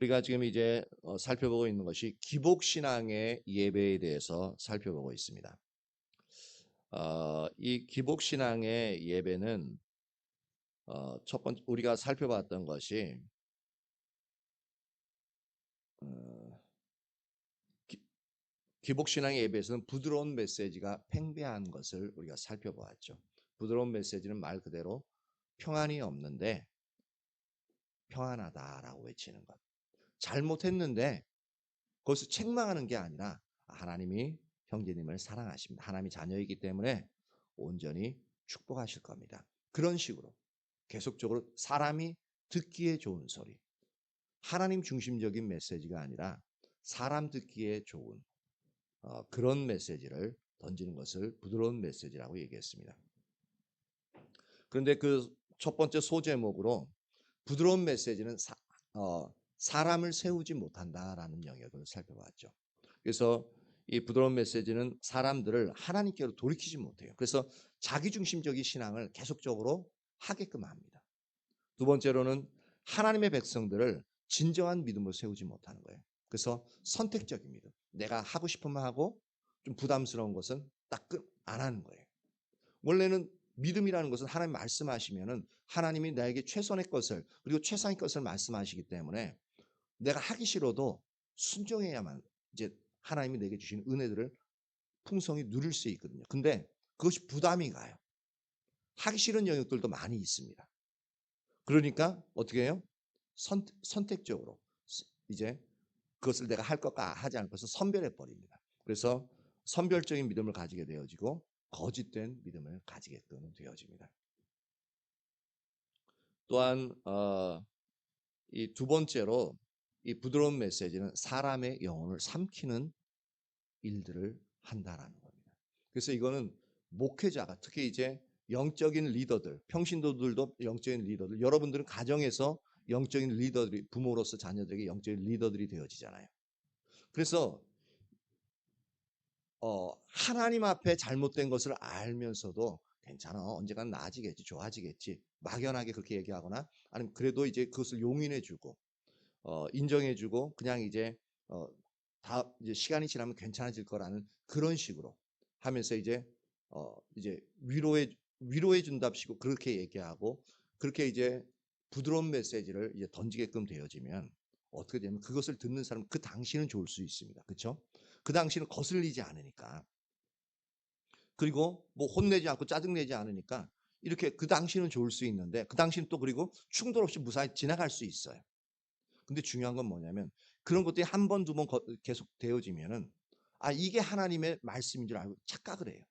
우리가 지금 이제 살펴보고 있는 것이 기복신앙의 예배에 대해서 살펴보고 있습니다. 이 기복신앙의 예배는 첫 번째 우리가 살펴봤던 것이 기복신앙의 예배에서는 부드러운 메시지가 팽배한 것을 우리가 살펴보았죠. 부드러운 메시지는 말 그대로 평안이 없는데 평안하다라고 외치는 것. 잘못했는데 그것을 책망하는 게 아니라 하나님이 형제님을 사랑하십니다. 하나님이 자녀이기 때문에 온전히 축복하실 겁니다. 그런 식으로 계속적으로 사람이 듣기에 좋은 소리, 하나님 중심적인 메시지가 아니라 사람 듣기에 좋은 그런 메시지를 던지는 것을 부드러운 메시지라고 얘기했습니다. 그런데 그 첫 번째 소제목으로 부드러운 메시지는 사람을 세우지 못한다라는 영역을 살펴봤죠. 그래서 이 부드러운 메시지는 사람들을 하나님께로 돌이키지 못해요. 그래서 자기중심적인 신앙을 계속적으로 하게끔 합니다. 두 번째로는 하나님의 백성들을 진정한 믿음으로 세우지 못하는 거예요. 그래서 선택적인 믿음. 내가 하고 싶으면 하고 좀 부담스러운 것은 딱 안 하는 거예요. 원래는 믿음이라는 것은 하나님 말씀하시면은 하나님이 나에게 최선의 것을 그리고 최상의 것을 말씀하시기 때문에 내가 하기 싫어도 순종해야만 이제 하나님이 내게 주신 은혜들을 풍성히 누릴 수 있거든요. 근데 그것이 부담이 가요. 하기 싫은 영역들도 많이 있습니다. 그러니까 어떻게 해요? 선택적으로 이제 그것을 내가 할 것과 하지 않을 것을 선별해 버립니다. 그래서 선별적인 믿음을 가지게 되어지고 거짓된 믿음을 가지게끔 되어집니다. 또한 이 두 번째로 이 부드러운 메시지는 사람의 영혼을 삼키는 일들을 한다라는 겁니다. 그래서 이거는 목회자가 특히 이제 영적인 리더들, 평신도들도 영적인 리더들, 여러분들은 가정에서 영적인 리더들이 부모로서 자녀들에게 영적인 리더들이 되어지잖아요. 그래서 하나님 앞에 잘못된 것을 알면서도 괜찮아, 언젠간 나아지겠지, 좋아지겠지, 막연하게 그렇게 얘기하거나 아니면 그래도 이제 그것을 용인해주고 인정해주고 그냥 이제 다 이제 시간이 지나면 괜찮아질 거라는 그런 식으로 하면서 이제 위로해 준답시고 그렇게 얘기하고 그렇게 이제 부드러운 메시지를 이제 던지게끔 되어지면 어떻게 되면 그것을 듣는 사람 그 당시는 좋을 수 있습니다. 그렇죠? 그 당시는 거슬리지 않으니까 그리고 뭐 혼내지 않고 짜증내지 않으니까 이렇게 그 당시는 좋을 수 있는데 그 당시는 또 그리고 충돌 없이 무사히 지나갈 수 있어요. 근데 중요한 건 뭐냐면 그런 것들이 한 번, 두 번 계속 되어지면은 이게 하나님의 말씀인 줄 알고 착각을 해요.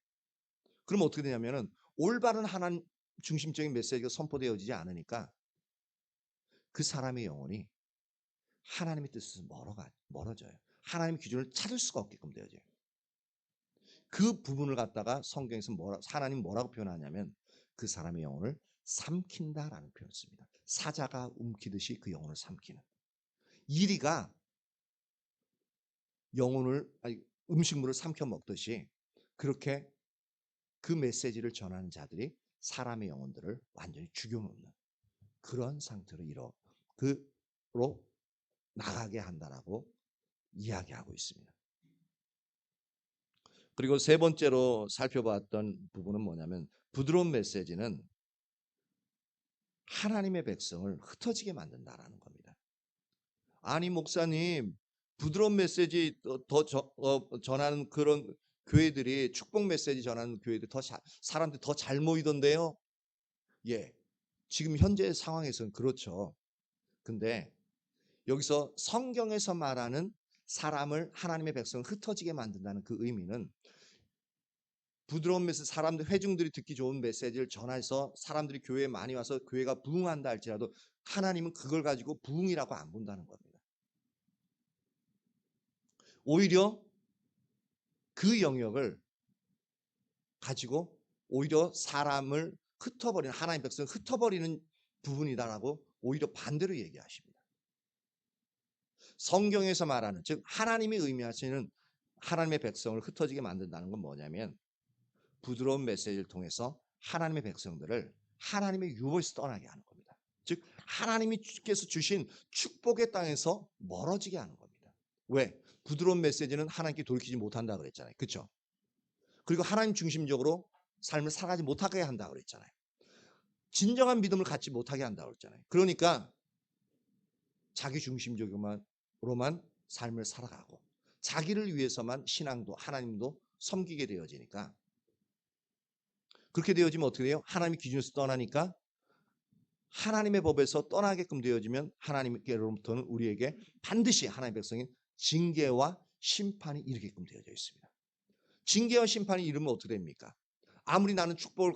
그러면 어떻게 되냐면은 올바른 하나님 중심적인 메시지가 선포되어지지 않으니까 그 사람의 영혼이 하나님의 뜻에서 멀어져요. 하나님의 기준을 찾을 수가 없게끔 되어져요. 그 부분을 갖다가 성경에서 하나님 뭐라고 표현하냐면 그 사람의 영혼을 삼킨다라는 표현을 씁니다. 사자가 움키듯이 그 영혼을 삼키는. 이리가 음식물을 삼켜 먹듯이 그렇게 그 메시지를 전하는 자들이 사람의 영혼들을 완전히 죽여놓는 그런 상태로 그로 나가게 한다라고 이야기하고 있습니다. 그리고 세 번째로 살펴봤던 부분은 뭐냐면 부드러운 메시지는 하나님의 백성을 흩어지게 만든다라는 겁니다. 아니 목사님 부드러운 메시지 전하는 그런 교회들이 축복 메시지 전하는 교회들 사람들이 더 잘 모이던데요. 예, 지금 현재 상황에서는 그렇죠. 근데 여기서 성경에서 말하는 사람을 하나님의 백성을 흩어지게 만든다는 그 의미는 부드러운 메시지 회중들이 듣기 좋은 메시지를 전해서 사람들이 교회에 많이 와서 교회가 부흥한다 할지라도 하나님은 그걸 가지고 부흥이라고 안 본다는 겁니다. 오히려 그 영역을 가지고 오히려 사람을 흩어버리는 하나님의 백성을 흩어버리는 부분이다라고 오히려 반대로 얘기하십니다. 성경에서 말하는 즉 하나님이 의미하시는 하나님의 백성을 흩어지게 만든다는 건 뭐냐면 부드러운 메시지를 통해서 하나님의 백성들을 하나님의 유혹에서 떠나게 하는 겁니다. 즉 하나님께서 주신 축복의 땅에서 멀어지게 하는 겁니다. 왜? 부드러운 메시지는 하나님께 돌이키지 못한다 그랬잖아요. 그렇죠? 그리고 하나님 중심적으로 삶을 살아가지 못하게 한다 그랬잖아요. 진정한 믿음을 갖지 못하게 한다 그랬잖아요. 그러니까 자기 중심적으로만 삶을 살아가고 자기를 위해서만 신앙도 하나님도 섬기게 되어지니까, 그렇게 되어지면 어떻게 돼요? 하나님의 기준에서 떠나니까 하나님의 법에서 떠나게끔 되어지면 하나님께로부터는 우리에게 반드시 하나님의 백성인 징계와 심판이 이르게끔 되어져 있습니다. 징계와 심판이 이르면 어떻게 됩니까? 아무리 나는 축복을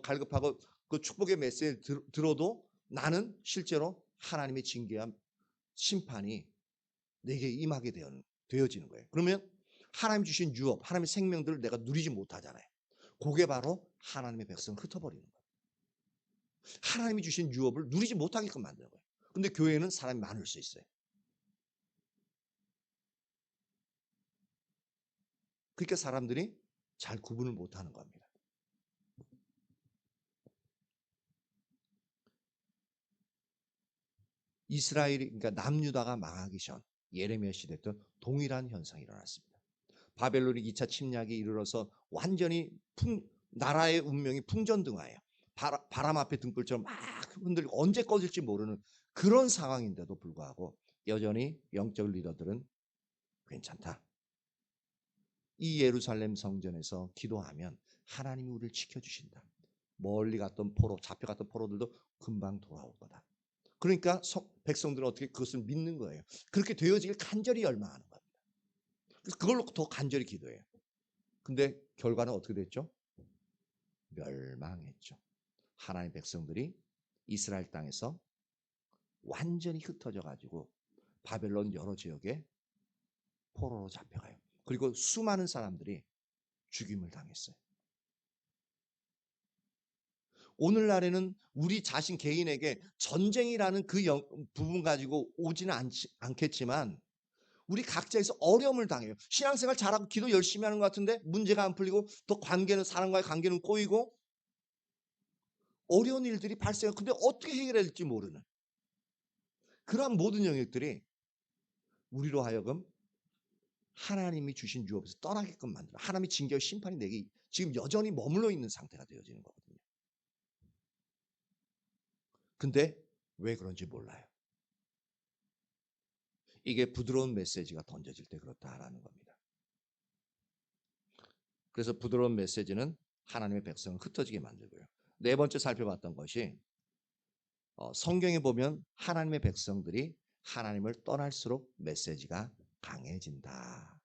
갈급하고 그 축복의 메시지를 들어도 나는 실제로 하나님의 징계와 심판이 내게 임하게 되어지는 거예요. 그러면 하나님 주신 유업, 하나님의 생명들을 내가 누리지 못하잖아요. 그게 바로 하나님의 백성을 흩어버리는 거예요. 하나님이 주신 유업을 누리지 못하게끔 만드는 거예요. 근데 교회는 사람이 많을 수 있어요. 그러니까 사람들이 잘 구분을 못하는 겁니다. 이스라엘이, 그러니까 남유다가 망하기 전 예레미야 시대 때 동일한 현상이 일어났습니다. 바벨론이 2차 침략이 이르러서 완전히 나라의 운명이 풍전등화해요. 바람 앞에 등불처럼 막 흔들리고 언제 꺼질지 모르는 그런 상황인데도 불구하고 여전히 영적 리더들은 괜찮다. 이 예루살렘 성전에서 기도하면 하나님이 우리를 지켜주신다. 멀리 갔던 잡혀갔던 포로들도 금방 돌아올 거다. 그러니까 백성들은 어떻게 그것을 믿는 거예요. 그렇게 되어지길 간절히 열망하는 겁니다. 그래서 그걸로 더 간절히 기도해요. 근데 결과는 어떻게 됐죠? 멸망했죠. 하나님의 백성들이 이스라엘 땅에서 완전히 흩어져 가지고 바벨론 여러 지역에 포로로 잡혀가요. 그리고 수많은 사람들이 죽임을 당했어요. 오늘날에는 우리 자신 개인에게 전쟁이라는 그 부분 가지고 오지는 않겠지만 우리 각자에서 어려움을 당해요. 신앙생활 잘하고 기도 열심히 하는 것 같은데 문제가 안 풀리고 또 사람과의 관계는 꼬이고 어려운 일들이 발생해요. 근데 어떻게 해결해야 될지 모르는 그러한 모든 영역들이 우리로 하여금 하나님이 주신 유업에서 떠나게끔 만들어 하나님의 징계와 심판이 내게 지금 여전히 머물러 있는 상태가 되어지는 거거든요. 근데 왜 그런지 몰라요. 이게 부드러운 메시지가 던져질 때 그렇다라는 겁니다. 그래서 부드러운 메시지는 하나님의 백성을 흩어지게 만들고요. 네 번째 살펴봤던 것이 성경에 보면 하나님의 백성들이 하나님을 떠날수록 메시지가 강해진다.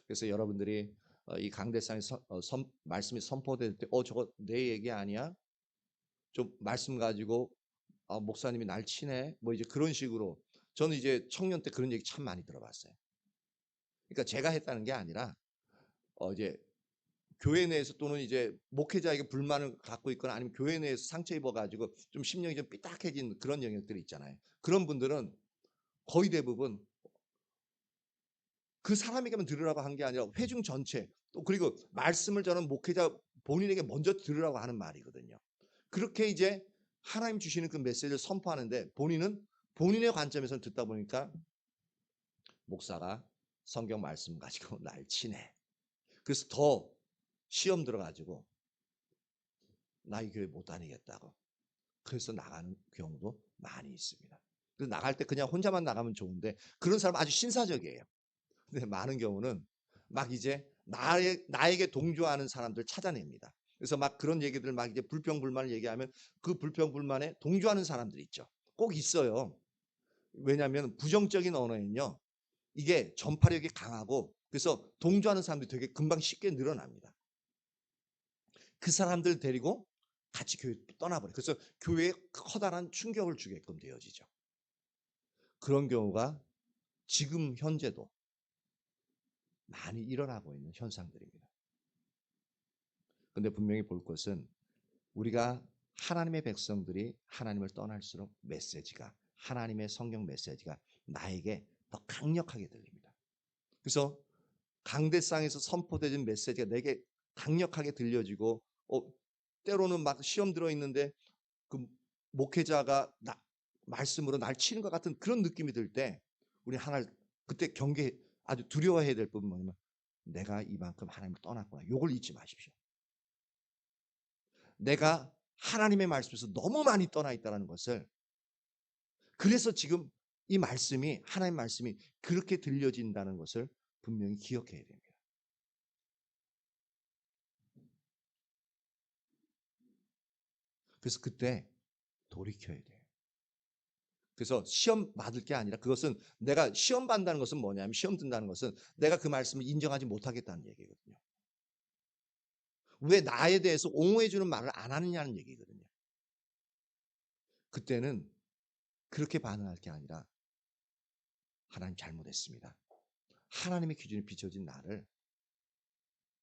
그래서 여러분들이 이 강대상에 말씀이 선포될 때 저거 내 얘기 아니야? 좀 말씀 가지고 목사님이 날 치네? 뭐 이제 그런 식으로 저는 이제 청년 때 그런 얘기 참 많이 들어봤어요. 그러니까 제가 했다는 게 아니라 이제 교회 내에서 또는 이제 목회자에게 불만을 갖고 있거나 아니면 교회 내에서 상처 입어가지고 좀 심령이 좀 삐딱해진 그런 영역들이 있잖아요. 그런 분들은 거의 대부분 그 사람에게만 들으라고 한 게 아니라 회중 전체 또 그리고 말씀을 저는 목회자 본인에게 먼저 들으라고 하는 말이거든요. 그렇게 이제 하나님 주시는 그 메시지를 선포하는데 본인은 본인의 관점에서 듣다 보니까 목사가 성경 말씀 가지고 날 치네. 그래서 더 시험 들어가지고 나 이 교회 못 다니겠다고. 그래서 나가는 경우도 많이 있습니다. 그래서 나갈 때 그냥 혼자만 나가면 좋은데 그런 사람 아주 신사적이에요. 근데 많은 경우는 막 이제 나에게 동조하는 사람들 찾아냅니다. 그래서 막 그런 얘기들 막 이제 불평불만을 얘기하면 그 불평불만에 동조하는 사람들이 있죠. 꼭 있어요. 왜냐하면 부정적인 언어는요. 이게 전파력이 강하고 그래서 동조하는 사람들이 되게 금방 쉽게 늘어납니다. 그 사람들 데리고 같이 교회 떠나버려요. 그래서 교회에 커다란 충격을 주게끔 되어지죠. 그런 경우가 지금 현재도 많이 일어나고 있는 현상들입니다. 그런데 분명히 볼 것은 우리가 하나님의 백성들이 하나님을 떠날수록 메시지가 하나님의 성경 메시지가 나에게 더 강력하게 들립니다. 그래서 강대상에서 선포되는 메시지가 내게 강력하게 들려지고 때로는 막 시험 들어있는데 그 목회자가 말씀으로 날 치는 것 같은 그런 느낌이 들 때 우리 그때 아주 두려워해야 될 부분은 뭐냐면 내가 이만큼 하나님을 떠났구나. 요걸 잊지 마십시오. 내가 하나님의 말씀에서 너무 많이 떠나 있다는 것을, 그래서 지금 이 말씀이, 하나님의 말씀이 그렇게 들려진다는 것을 분명히 기억해야 됩니다. 그래서 그때 돌이켜야 돼요. 그래서 시험 받을 게 아니라, 그것은 내가 시험 받는다는 것은 뭐냐면, 시험 든다는 것은 내가 그 말씀을 인정하지 못하겠다는 얘기거든요. 왜 나에 대해서 옹호해 주는 말을 안 하느냐는 얘기거든요. 그때는 그렇게 반응할 게 아니라 하나님 잘못했습니다. 하나님의 기준이 비춰진 나를,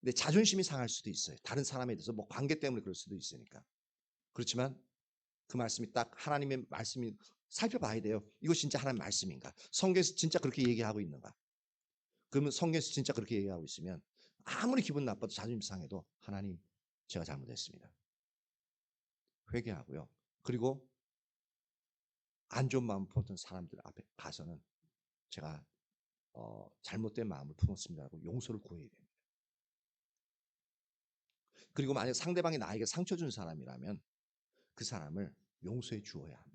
내 자존심이 상할 수도 있어요. 다른 사람에 대해서 뭐 관계 때문에 그럴 수도 있으니까. 그렇지만 그 말씀이 딱 하나님의 말씀이, 살펴봐야 돼요. 이거 진짜 하나님의 말씀인가? 성경에서 진짜 그렇게 얘기하고 있는가? 그러면 성경에서 진짜 그렇게 얘기하고 있으면 아무리 기분 나빠도 자존심 상해도 하나님, 제가 잘못했습니다. 회개하고요. 그리고 안 좋은 마음 품었던 사람들 앞에 가서는 제가 잘못된 마음을 품었습니다라고 용서를 구해야 됩니다. 그리고 만약 상대방이 나에게 상처 준 사람이라면 그 사람을 용서해 주어야 합니다.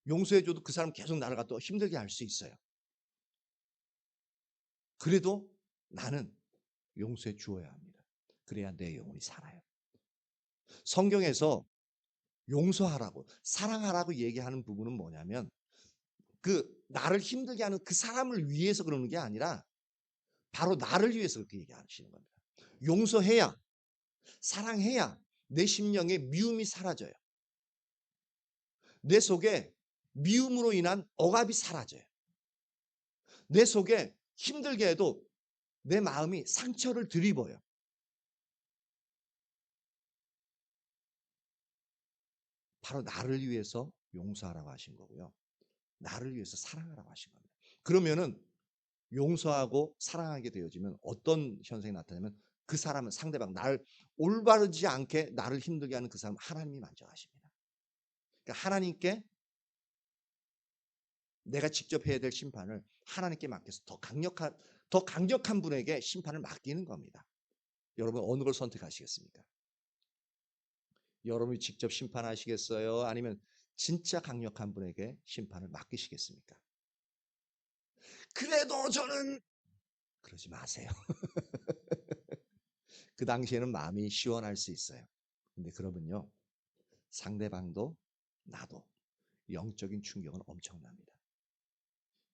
용서해 줘도 그 사람 계속 나를 갖다 힘들게 할 수 있어요. 그래도 나는 용서해 주어야 합니다. 그래야 내 영혼이 살아요. 성경에서 용서하라고, 사랑하라고 얘기하는 부분은 뭐냐면, 그 나를 힘들게 하는 그 사람을 위해서 그러는 게 아니라 바로 나를 위해서 그렇게 얘기하시는 겁니다. 용서해야, 사랑해야 내 심령에 미움이 사라져요. 내 속에 미움으로 인한 억압이 사라져요. 내 속에 힘들게 해도 내 마음이 상처를 덜 입어요. 바로 나를 위해서 용서하라고 하신 거고요. 나를 위해서 사랑하라고 하신 겁니다. 그러면은 용서하고 사랑하게 되어지면 어떤 현상이 나타나면, 그 사람은, 상대방, 나를 올바르지 않게 나를 힘들게 하는 그 사람은 하나님이 만져가십니다. 그러니까 하나님께, 내가 직접 해야 될 심판을 하나님께 맡겨서 더 강력한 분에게 심판을 맡기는 겁니다. 여러분 어느 걸 선택하시겠습니까? 여러분이 직접 심판하시겠어요? 아니면 진짜 강력한 분에게 심판을 맡기시겠습니까? 그래도 저는, 그러지 마세요. 그 당시에는 마음이 시원할 수 있어요. 근데 그러면요, 상대방도 나도 영적인 충격은 엄청납니다.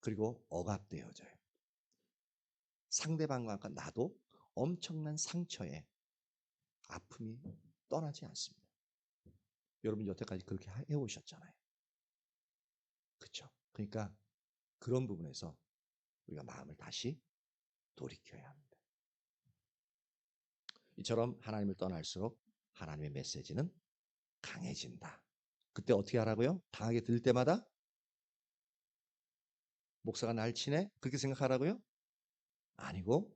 그리고 억압되어져요. 상대방과 나도 엄청난 상처에 아픔이 떠나지 않습니다. 여러분 여태까지 그렇게 해오셨잖아요. 그렇죠? 그러니까 그런 부분에서 우리가 마음을 다시 돌이켜야 합니다. 이처럼 하나님을 떠날수록 하나님의 메시지는 강해진다. 그때 어떻게 하라고요? 당하게 될 때마다 목사가 날 치네? 그렇게 생각하라고요? 아니고,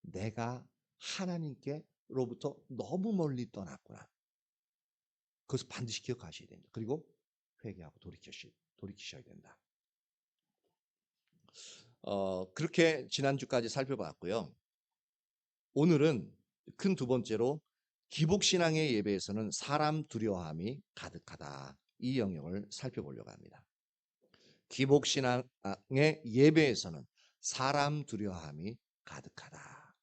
내가 하나님께로부터 너무 멀리 떠났구나. 그것을 반드시 기억하셔야 됩니다. 그리고 회개하고 돌이키셔야 된다. 그렇게 지난주까지 살펴봤고요. 오늘은 큰 두 번째로 기복신앙의 예배에서는 사람 두려워함이 가득하다. 이 영역을 살펴보려고 합니다. 기복신앙의 예배에서는 사람 두려워함이 가득하다.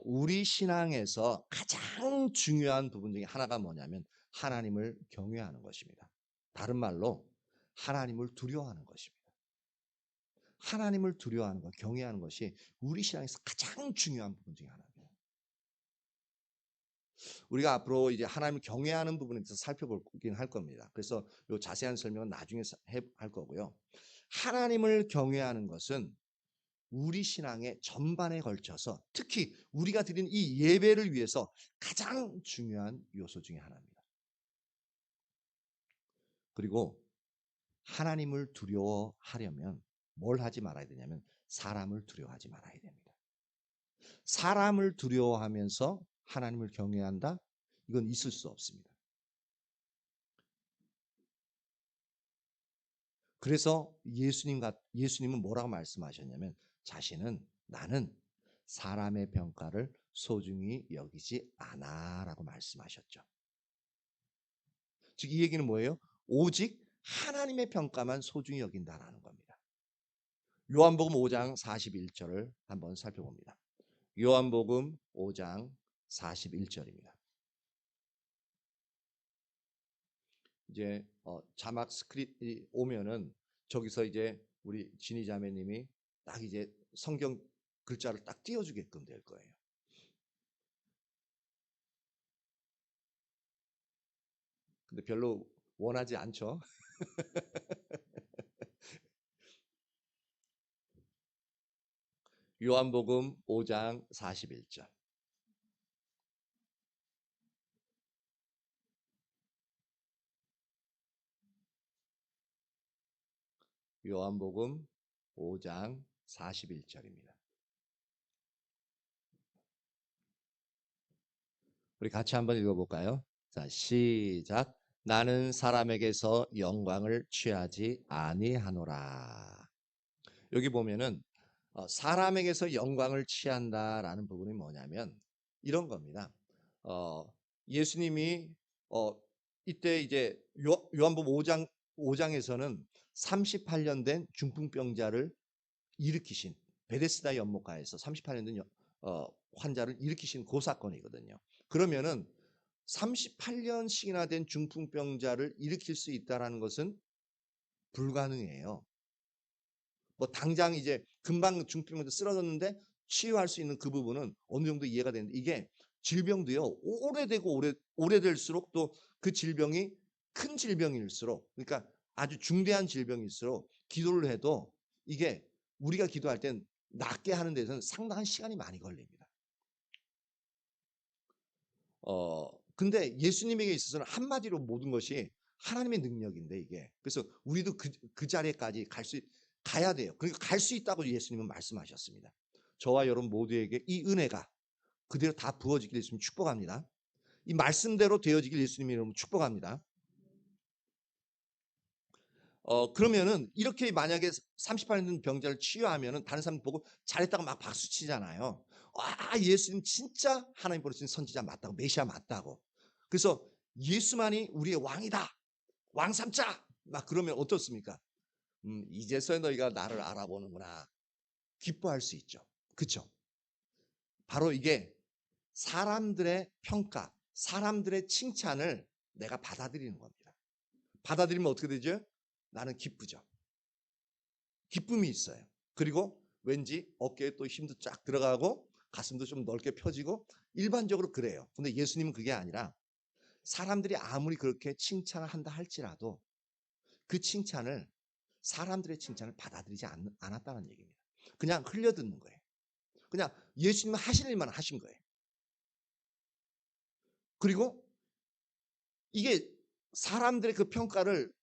우리 신앙에서 가장 중요한 부분 중에 하나가 뭐냐면 하나님을 경외하는 것입니다. 다른 말로 하나님을 두려워하는 것입니다. 하나님을 두려워하는 것, 경외하는 것이 우리 신앙에서 가장 중요한 부분 중에 하나입니다. 우리가 앞으로 이제 하나님을 경외하는 부분에 대해서 살펴보긴 할 겁니다. 그래서 이 자세한 설명은 나중에 할 거고요. 하나님을 경외하는 것은 우리 신앙의 전반에 걸쳐서 특히 우리가 드리는 이 예배를 위해서 가장 중요한 요소 중에 하나입니다. 그리고 하나님을 두려워하려면 뭘 하지 말아야 되냐면 사람을 두려워하지 말아야 됩니다. 사람을 두려워하면서 하나님을 경외한다? 이건 있을 수 없습니다. 그래서 예수님은 뭐라고 말씀하셨냐면 자신은 나는 사람의 평가를 소중히 여기지 않아라고 말씀하셨죠. 즉 이 얘기는 뭐예요? 오직 하나님의 평가만 소중히 여긴다라는 겁니다. 요한복음 5장 41절을 한번 살펴봅니다. 요한복음 5장 41절입니다. 이제 자막 스크립이 오면은 저기서 이제 우리 진희 자매님이 딱 이제 성경 글자를 딱 띄워주게끔 될 거예요. 근데 별로 원하지 않죠. 요한복음 5장 41절. 요한복음 5장 41절입니다. 우리 같이 한번 읽어볼까요? 자, 시작. 나는 사람에게서 영광을 취하지 아니하노라. 여기 보면은 사람에게서 영광을 취한다라는 부분이 뭐냐면 이런 겁니다. 예수님이 이때 이제 요한복음 5장에서는 38년 된 중풍병자를 일으키신 베데스다 연못가에서 38년 된 환자를 일으키신 그 사건이거든요. 그러면은 38년씩이나 된 중풍병자를 일으킬 수 있다라는 것은 불가능해요. 뭐 당장 이제 금방 중풍병자 쓰러졌는데 치유할 수 있는 그 부분은 어느 정도 이해가 되는데 이게 질병도요 오래되고 오래될수록 또 그 질병이 큰 질병일수록 그러니까 아주 중대한 질병일수록 기도를 해도 이게 우리가 기도할 땐 낫게 하는 데서는 상당한 시간이 많이 걸립니다. 근데 예수님에게 있어서는 한마디로 모든 것이 하나님의 능력인데 이게 그래서 우리도 그 자리에까지 가야 돼요. 그러니까 갈 수 있다고 예수님은 말씀하셨습니다. 저와 여러분 모두에게 이 은혜가 그대로 다 부어지길 예수님 축복합니다. 이 말씀대로 되어지길 예수님이 여러분 축복합니다. 그러면은 이렇게 만약에 38년 된 병자를 치유하면은 다른 사람 보고 잘했다고 막 박수 치잖아요. 아, 예수님 진짜 하나님 보내신 선지자 맞다고, 메시아 맞다고. 그래서 예수만이 우리의 왕이다. 왕 삼자. 막 그러면 어떻습니까? 이제서야 너희가 나를 알아보는구나. 기뻐할 수 있죠. 그렇죠? 바로 이게 사람들의 평가, 사람들의 칭찬을 내가 받아들이는 겁니다. 받아들이면 어떻게 되죠? 나는 기쁘죠. 기쁨이 있어요. 그리고 왠지 어깨에 또 힘도 쫙 들어가고 가슴도 좀 넓게 펴지고 일반적으로 그래요. 근데 예수님은 그게 아니라 사람들이 아무리 그렇게 칭찬을 한다 할지라도 그 칭찬을 사람들의 칭찬을 받아들이지 않았다는 얘기입니다. 그냥 흘려듣는 거예요. 그냥 예수님은 하실 일만 하신 거예요. 그리고 이게 사람들의 그 평가를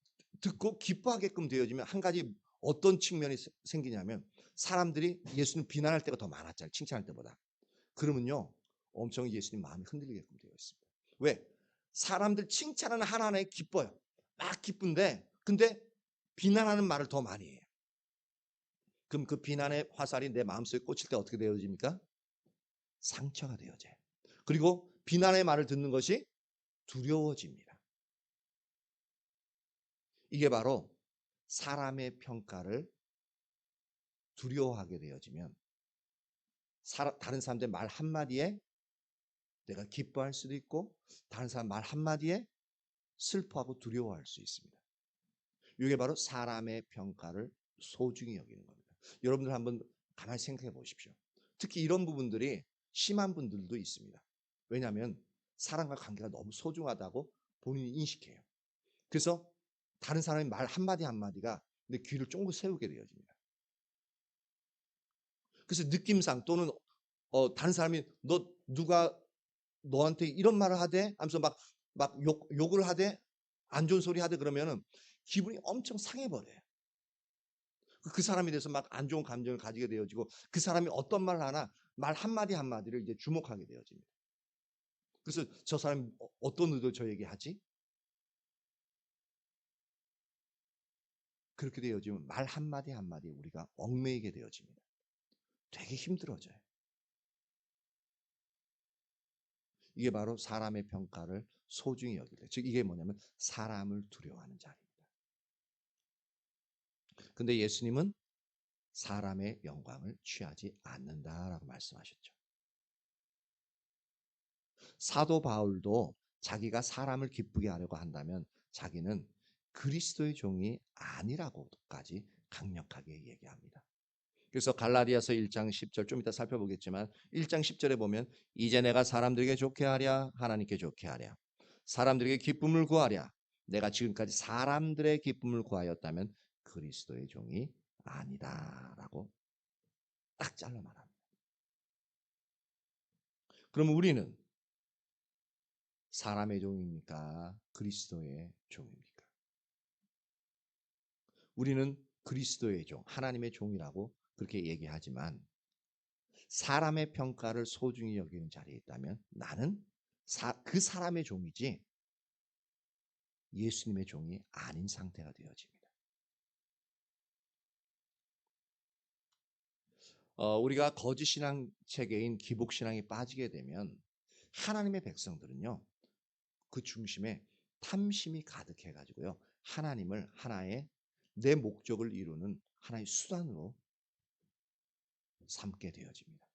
듣고 기뻐하게끔 되어지면 한 가지 어떤 측면이 생기냐면 사람들이 예수님 비난할 때가 더 많았잖아요. 칭찬할 때보다. 그러면요. 엄청 예수님 마음이 흔들리게끔 되어 있습니다. 왜? 사람들 칭찬하는 하나하나에 기뻐요. 막 기쁜데 근데 비난하는 말을 더 많이 해요. 그럼 그 비난의 화살이 내 마음속에 꽂힐 때 어떻게 되어집니까? 상처가 되어져요. 그리고 비난의 말을 듣는 것이 두려워집니다. 이게 바로 사람의 평가를 두려워하게 되어지면 다른 사람들의 말 한마디에 내가 기뻐할 수도 있고 다른 사람 말 한마디에 슬퍼하고 두려워할 수 있습니다. 이게 바로 사람의 평가를 소중히 여기는 겁니다. 여러분들 한번 가만히 생각해 보십시오. 특히 이런 부분들이 심한 분들도 있습니다. 왜냐하면 사람과 관계가 너무 소중하다고 본인이 인식해요. 그래서 다른 사람의 말 한마디 한마디가 내 귀를 쫑긋 세우게 되어집니다. 그래서 느낌상 또는 다른 사람이 누가 너한테 이런 말을 하대 하면서 막 욕을 하대 안 좋은 소리 하대 그러면은 기분이 엄청 상해버려요. 그 사람에 대해서 막 안 좋은 감정을 가지게 되어지고 그 사람이 어떤 말을 하나 말 한마디 한마디를 이제 주목하게 되어집니다. 그래서 저 사람이 어떤 의도로 저에게 하지? 그렇게 되어지면 말 한마디 한마디 우리가 얽매이게 되어집니다. 되게 힘들어져요. 이게 바로 사람의 평가를 소중히 여길 때, 즉 이게 뭐냐면 사람을 두려워하는 자리입니다. 근데 예수님은 사람의 영광을 취하지 않는다라고 말씀하셨죠. 사도 바울도 자기가 사람을 기쁘게 하려고 한다면 자기는 그리스도의 종이 아니라고까지 강력하게 얘기합니다. 그래서 갈라디아서 1장 10절 좀 이따 살펴보겠지만 1장 10절에 보면 이제 내가 사람들에게 좋게 하랴 하나님께 좋게 하랴 사람들에게 기쁨을 구하랴 내가 지금까지 사람들의 기쁨을 구하였다면 그리스도의 종이 아니다라고 딱 잘라 말합니다. 그러면 우리는 사람의 종입니까? 그리스도의 종입니까? 우리는 그리스도의 종, 하나님의 종이라고 그렇게 얘기하지만 사람의 평가를 소중히 여기는 자리에 있다면 나는 그 사람의 종이지 예수님의 종이 아닌 상태가 되어집니다. 우리가 거짓 신앙 체계인 기복 신앙에 빠지게 되면 하나님의 백성들은요. 그 중심에 탐심이 가득해 가지고요. 하나님을 하나의 내 목적을 이루는 하나의 수단으로 삼게 되어집니다.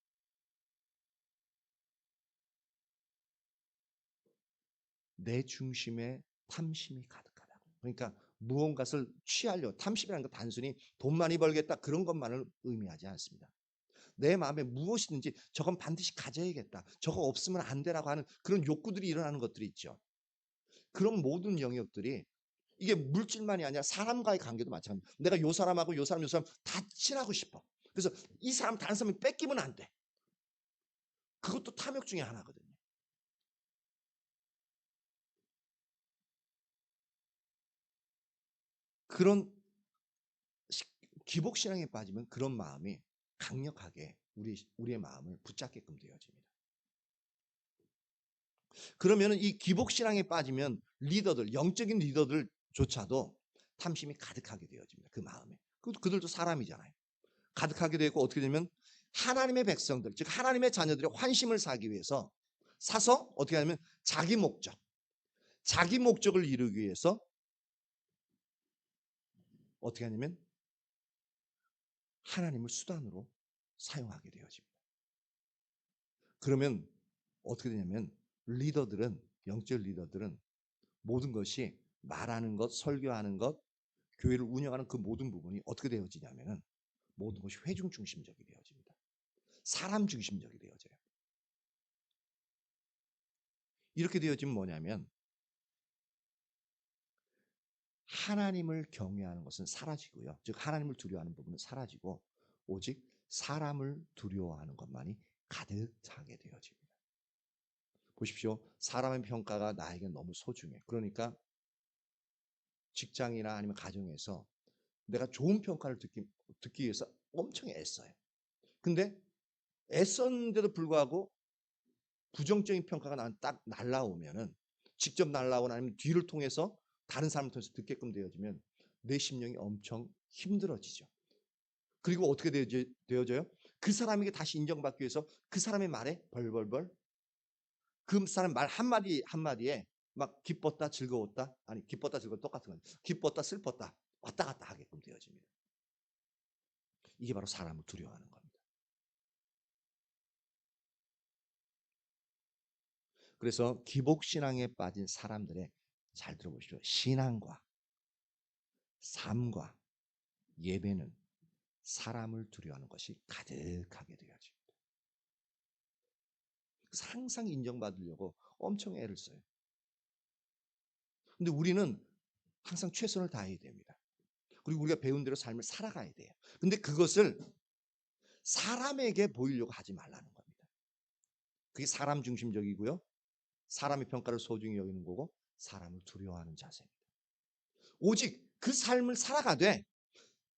내 중심에 탐심이 가득하다고. 그러니까 무언가를 취하려 탐심이라는 건 단순히 돈 많이 벌겠다 그런 것만을 의미하지 않습니다. 내 마음에 무엇이든지 저건 반드시 가져야겠다. 저거 없으면 안 되라고 하는 그런 욕구들이 일어나는 것들이 있죠. 그런 모든 영역들이 이게 물질만이 아니라 사람과의 관계도 마찬가지입니다. 내가 요 사람하고 요 사람 다 친하고 싶어. 그래서 이 사람 다른 사람이 뺏기면 안 돼. 그것도 탐욕 중에 하나거든요. 그런 기복신앙에 빠지면 그런 마음이 강력하게 우리의 마음을 붙잡게끔 되어집니다. 그러면 이 기복신앙에 빠지면 리더들, 영적인 리더들조차도 탐심이 가득하게 되어집니다. 그 마음에. 그들도 사람이잖아요. 가득하게 되고 어떻게 되면 하나님의 백성들, 즉 하나님의 자녀들의 환심을 사기 위해서 사서 어떻게 하냐면 자기 목적을 이루기 위해서 어떻게 하냐면 하나님을 수단으로 사용하게 되어집니다. 그러면 어떻게 되냐면 영적 리더들은 모든 것이 말하는 것, 설교하는 것, 교회를 운영하는 그 모든 부분이 어떻게 되어지냐면은 모든 것이 회중 중심적이 되어집니다. 사람 중심적이 되어져요. 이렇게 되어지면 뭐냐면 하나님을 경외하는 것은 사라지고요. 즉 하나님을 두려워하는 부분은 사라지고 오직 사람을 두려워하는 것만이 가득 차게 되어집니다. 보십시오. 사람의 평가가 나에게 너무 소중해. 그러니까 직장이나 아니면 가정에서 내가 좋은 평가를 듣기 위해서 엄청 애써요. 근데 애썼는데도 불구하고 부정적인 평가가 나한테 딱 날라오면은 직접 날라오거나 아니면 뒤를 통해서 다른 사람을 통해서 듣게끔 되어지면 내 심령이 엄청 힘들어지죠. 그리고 어떻게 되어져요? 그 사람에게 다시 인정받기 위해서 그 사람의 말에 벌벌벌 그 사람 말 한마디 한마디에 막 기뻤다 즐거웠다 아니 기뻤다 즐거웠다 똑같은 거예요. 기뻤다 슬펐다 왔다 갔다 하게끔 되어집니다. 이게 바로 사람을 두려워하는 겁니다. 그래서 기복신앙에 빠진 사람들의 잘 들어보십시오. 신앙과 삶과 예배는 사람을 두려워하는 것이 가득하게 되어집니다. 항상 인정받으려고 엄청 애를 써요. 근데 우리는 항상 최선을 다해야 됩니다. 그리고 우리가 배운 대로 삶을 살아가야 돼요. 근데 그것을 사람에게 보이려고 하지 말라는 겁니다. 그게 사람 중심적이고요. 사람의 평가를 소중히 여기는 거고 사람을 두려워하는 자세입니다. 오직 그 삶을 살아가되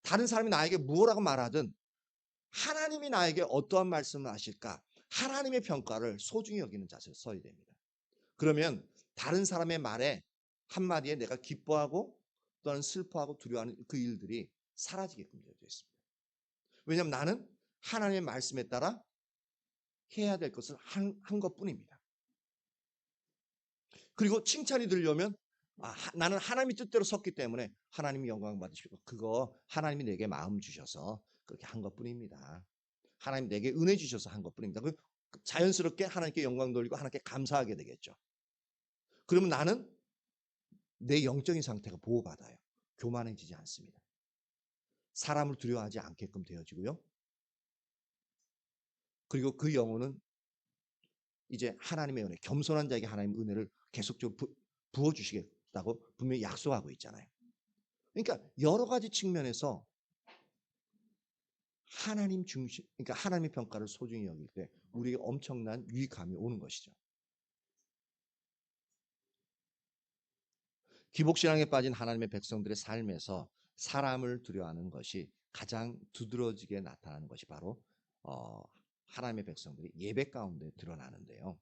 다른 사람이 나에게 무엇라고 말하든 하나님이 나에게 어떠한 말씀을 하실까? 하나님의 평가를 소중히 여기는 자세를 써야 됩니다. 그러면 다른 사람의 말에 한마디에 내가 기뻐하고 또는 슬퍼하고 두려워하는 그 일들이 사라지게끔 되어 있습니다. 왜냐하면 나는 하나님의 말씀에 따라 해야 될 것을 한 것뿐입니다. 그리고 칭찬이 들려면 나는 하나님의 뜻대로 섰기 때문에 하나님이 영광 받으시고 그거 하나님이 내게 마음 주셔서 그렇게 한 것뿐입니다. 하나님 내게 은혜 주셔서 한 것뿐입니다. 자연스럽게 하나님께 영광 돌리고 하나님께 감사하게 되겠죠. 그러면 나는 내 영적인 상태가 보호받아요. 교만해지지 않습니다. 사람을 두려워하지 않게끔 되어지고요. 그리고 그 영혼은 이제 하나님의 은혜, 겸손한 자에게 하나님의 은혜를 계속적으로 부어주시겠다고 분명히 약속하고 있잖아요. 그러니까 여러 가지 측면에서 하나님 중심, 그러니까 하나님의 평가를 소중히 여길 때 우리에게 엄청난 유익함이 오는 것이죠. 기복신앙에 빠진 하나님의 백성들의 삶에서 사람을 두려워하는 것이 가장 두드러지게 나타나는 것이 바로 하나님의 백성들이 예배 가운데 드러나는데요.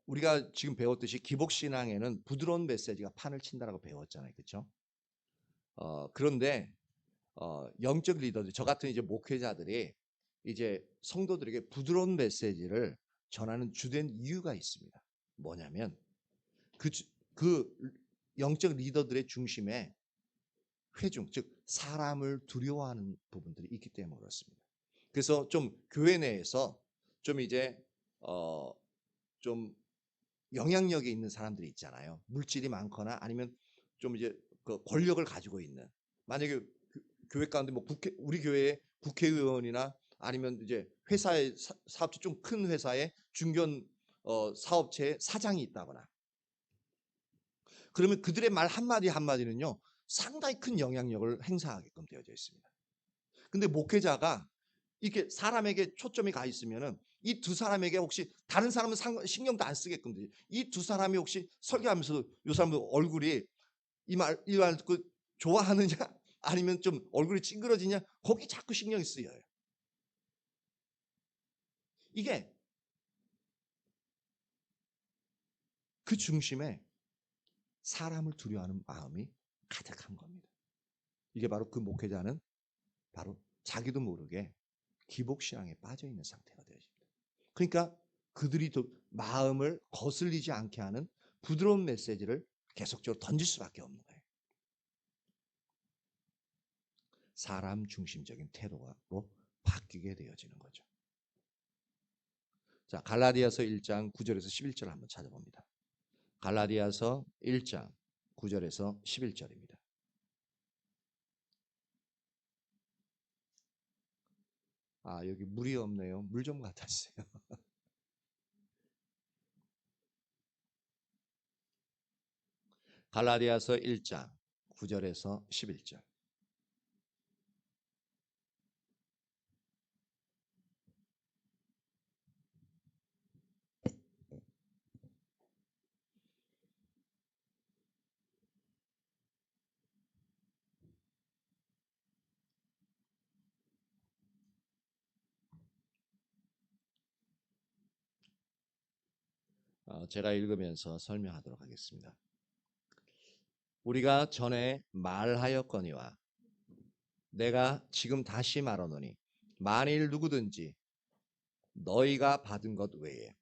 우리가 지금 배웠듯이 기복신앙에는 부드러운 메시지가 판을 친다라고 배웠잖아요. 그렇죠? 그런데 영적 리더들, 저 같은 이제 목회자들이 이제 성도들에게 부드러운 메시지를 전하는 주된 이유가 있습니다. 뭐냐면 그 영적 리더들의 중심에 회중, 즉 사람을 두려워하는 부분들이 있기 때문에 그렇습니다. 그래서 좀 교회 내에서 좀 이제 좀 영향력이 있는 사람들이 있잖아요. 물질이 많거나 아니면 좀 이제 그 권력을 가지고 있는, 만약에 교회 가운데 뭐 우리 교회의 국회의원이나 아니면 이제 회사의 사업체 좀 큰 회사의 중견 사업체의 사장이 있다거나, 그러면 그들의 말 한마디 한마디는요 상당히 큰 영향력을 행사하게끔 되어져 있습니다. 근데 목회자가 이렇게 사람에게 초점이 가 있으면은 이 두 사람에게 혹시 다른 사람은 신경도 안 쓰게끔 되죠. 이 두 사람이 혹시 설교하면서 이 사람들 얼굴이 이 말 듣고 좋아하느냐 아니면 좀 얼굴이 찡그러지냐, 거기 자꾸 신경이 쓰여요. 이게 그 중심에 사람을 두려워하는 마음이 가득한 겁니다. 이게 바로 그 목회자는 바로 자기도 모르게 기복신앙에 빠져 있는 상태가 되어집니다. 그러니까 그들이 마음을 거슬리지 않게 하는 부드러운 메시지를 계속적으로 던질 수밖에 없는 거예요. 사람 중심적인 태도로 바뀌게 되어지는 거죠. 자, 갈라디아서 1장 9절에서 11절 한번 찾아봅니다. 갈라디아서 1장 9절에서 11절입니다. 여기 물이 없네요. 물 좀 갖다 주세요. 갈라디아서 1장 9절에서 11절. 제가 읽으면서 설명하도록 하겠습니다. 우리가 전에 말하였거니와 내가 지금 다시 말하노니 만일 누구든지 너희가 받은 것 외에,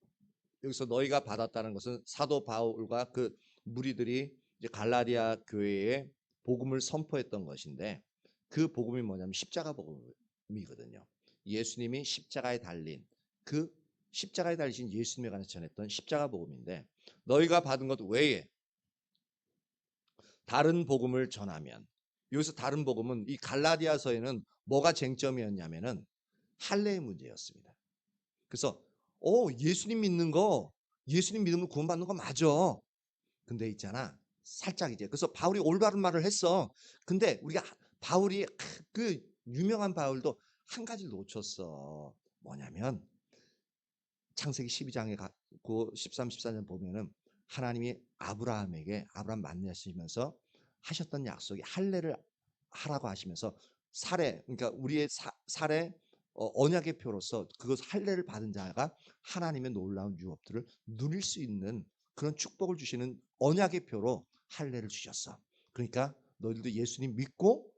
여기서 너희가 받았다는 것은 사도 바울과 그 무리들이 이제 갈라디아 교회에 복음을 선포했던 것인데, 그 복음이 뭐냐면 십자가 복음이거든요. 예수님이 십자가에 달린, 그 십자가에 달리신 예수님에 관해서 전했던 십자가 복음인데, 너희가 받은 것 외에 다른 복음을 전하면, 여기서 다른 복음은 이 갈라디아서에는 뭐가 쟁점이었냐면은 할례의 문제였습니다. 그래서 예수님 믿는 거 구원받는 거 맞아. 근데 있잖아, 살짝 이제, 그래서 바울이 올바른 말을 했어. 근데 우리가 바울이 그 유명한 바울도 한 가지를 놓쳤어. 뭐냐면 창세기 12장에 그 13, 14년 보면은 하나님이 아브라함 만나시면서 하셨던 약속이 할례를 하라고 하시면서 그러니까 우리의 살에 언약의 표로서 그것 할례를 받은 자가 하나님의 놀라운 유업들을 누릴 수 있는 그런 축복을 주시는 언약의 표로 할례를 주셨어. 그러니까 너희들도 예수님 믿고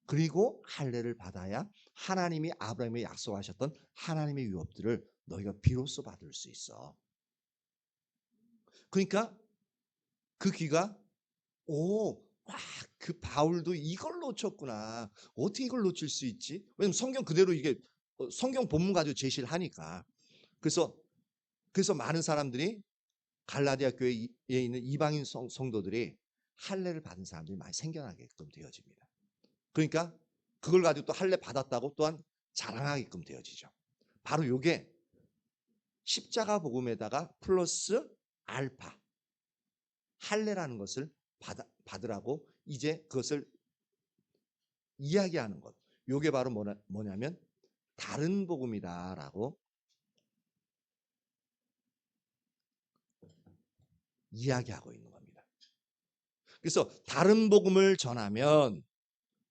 그리고 할례를 받아야 하나님이 아브라함에 약속하셨던 하나님의 유업들을 너희가 비로소 받을 수 있어. 그러니까 그 귀가 그 바울도 이걸 놓쳤구나. 어떻게 이걸 놓칠 수 있지? 왜냐면 성경 그대로 이게 성경 본문 가지고 제시를 하니까. 그래서 많은 사람들이 갈라디아 교회에 있는 이방인 성도들이 할례를 받은 사람들이 많이 생겨나게끔 되어집니다. 그러니까 그걸 가지고 또 할례 받았다고 또한 자랑하게끔 되어지죠. 바로 요게 십자가 복음에다가 플러스 알파 할례라는 것을 받으라고 이제 그것을 이야기하는 것. 요게 바로 뭐냐면 다른 복음이다라고 이야기하고 있는 겁니다. 그래서 다른 복음을 전하면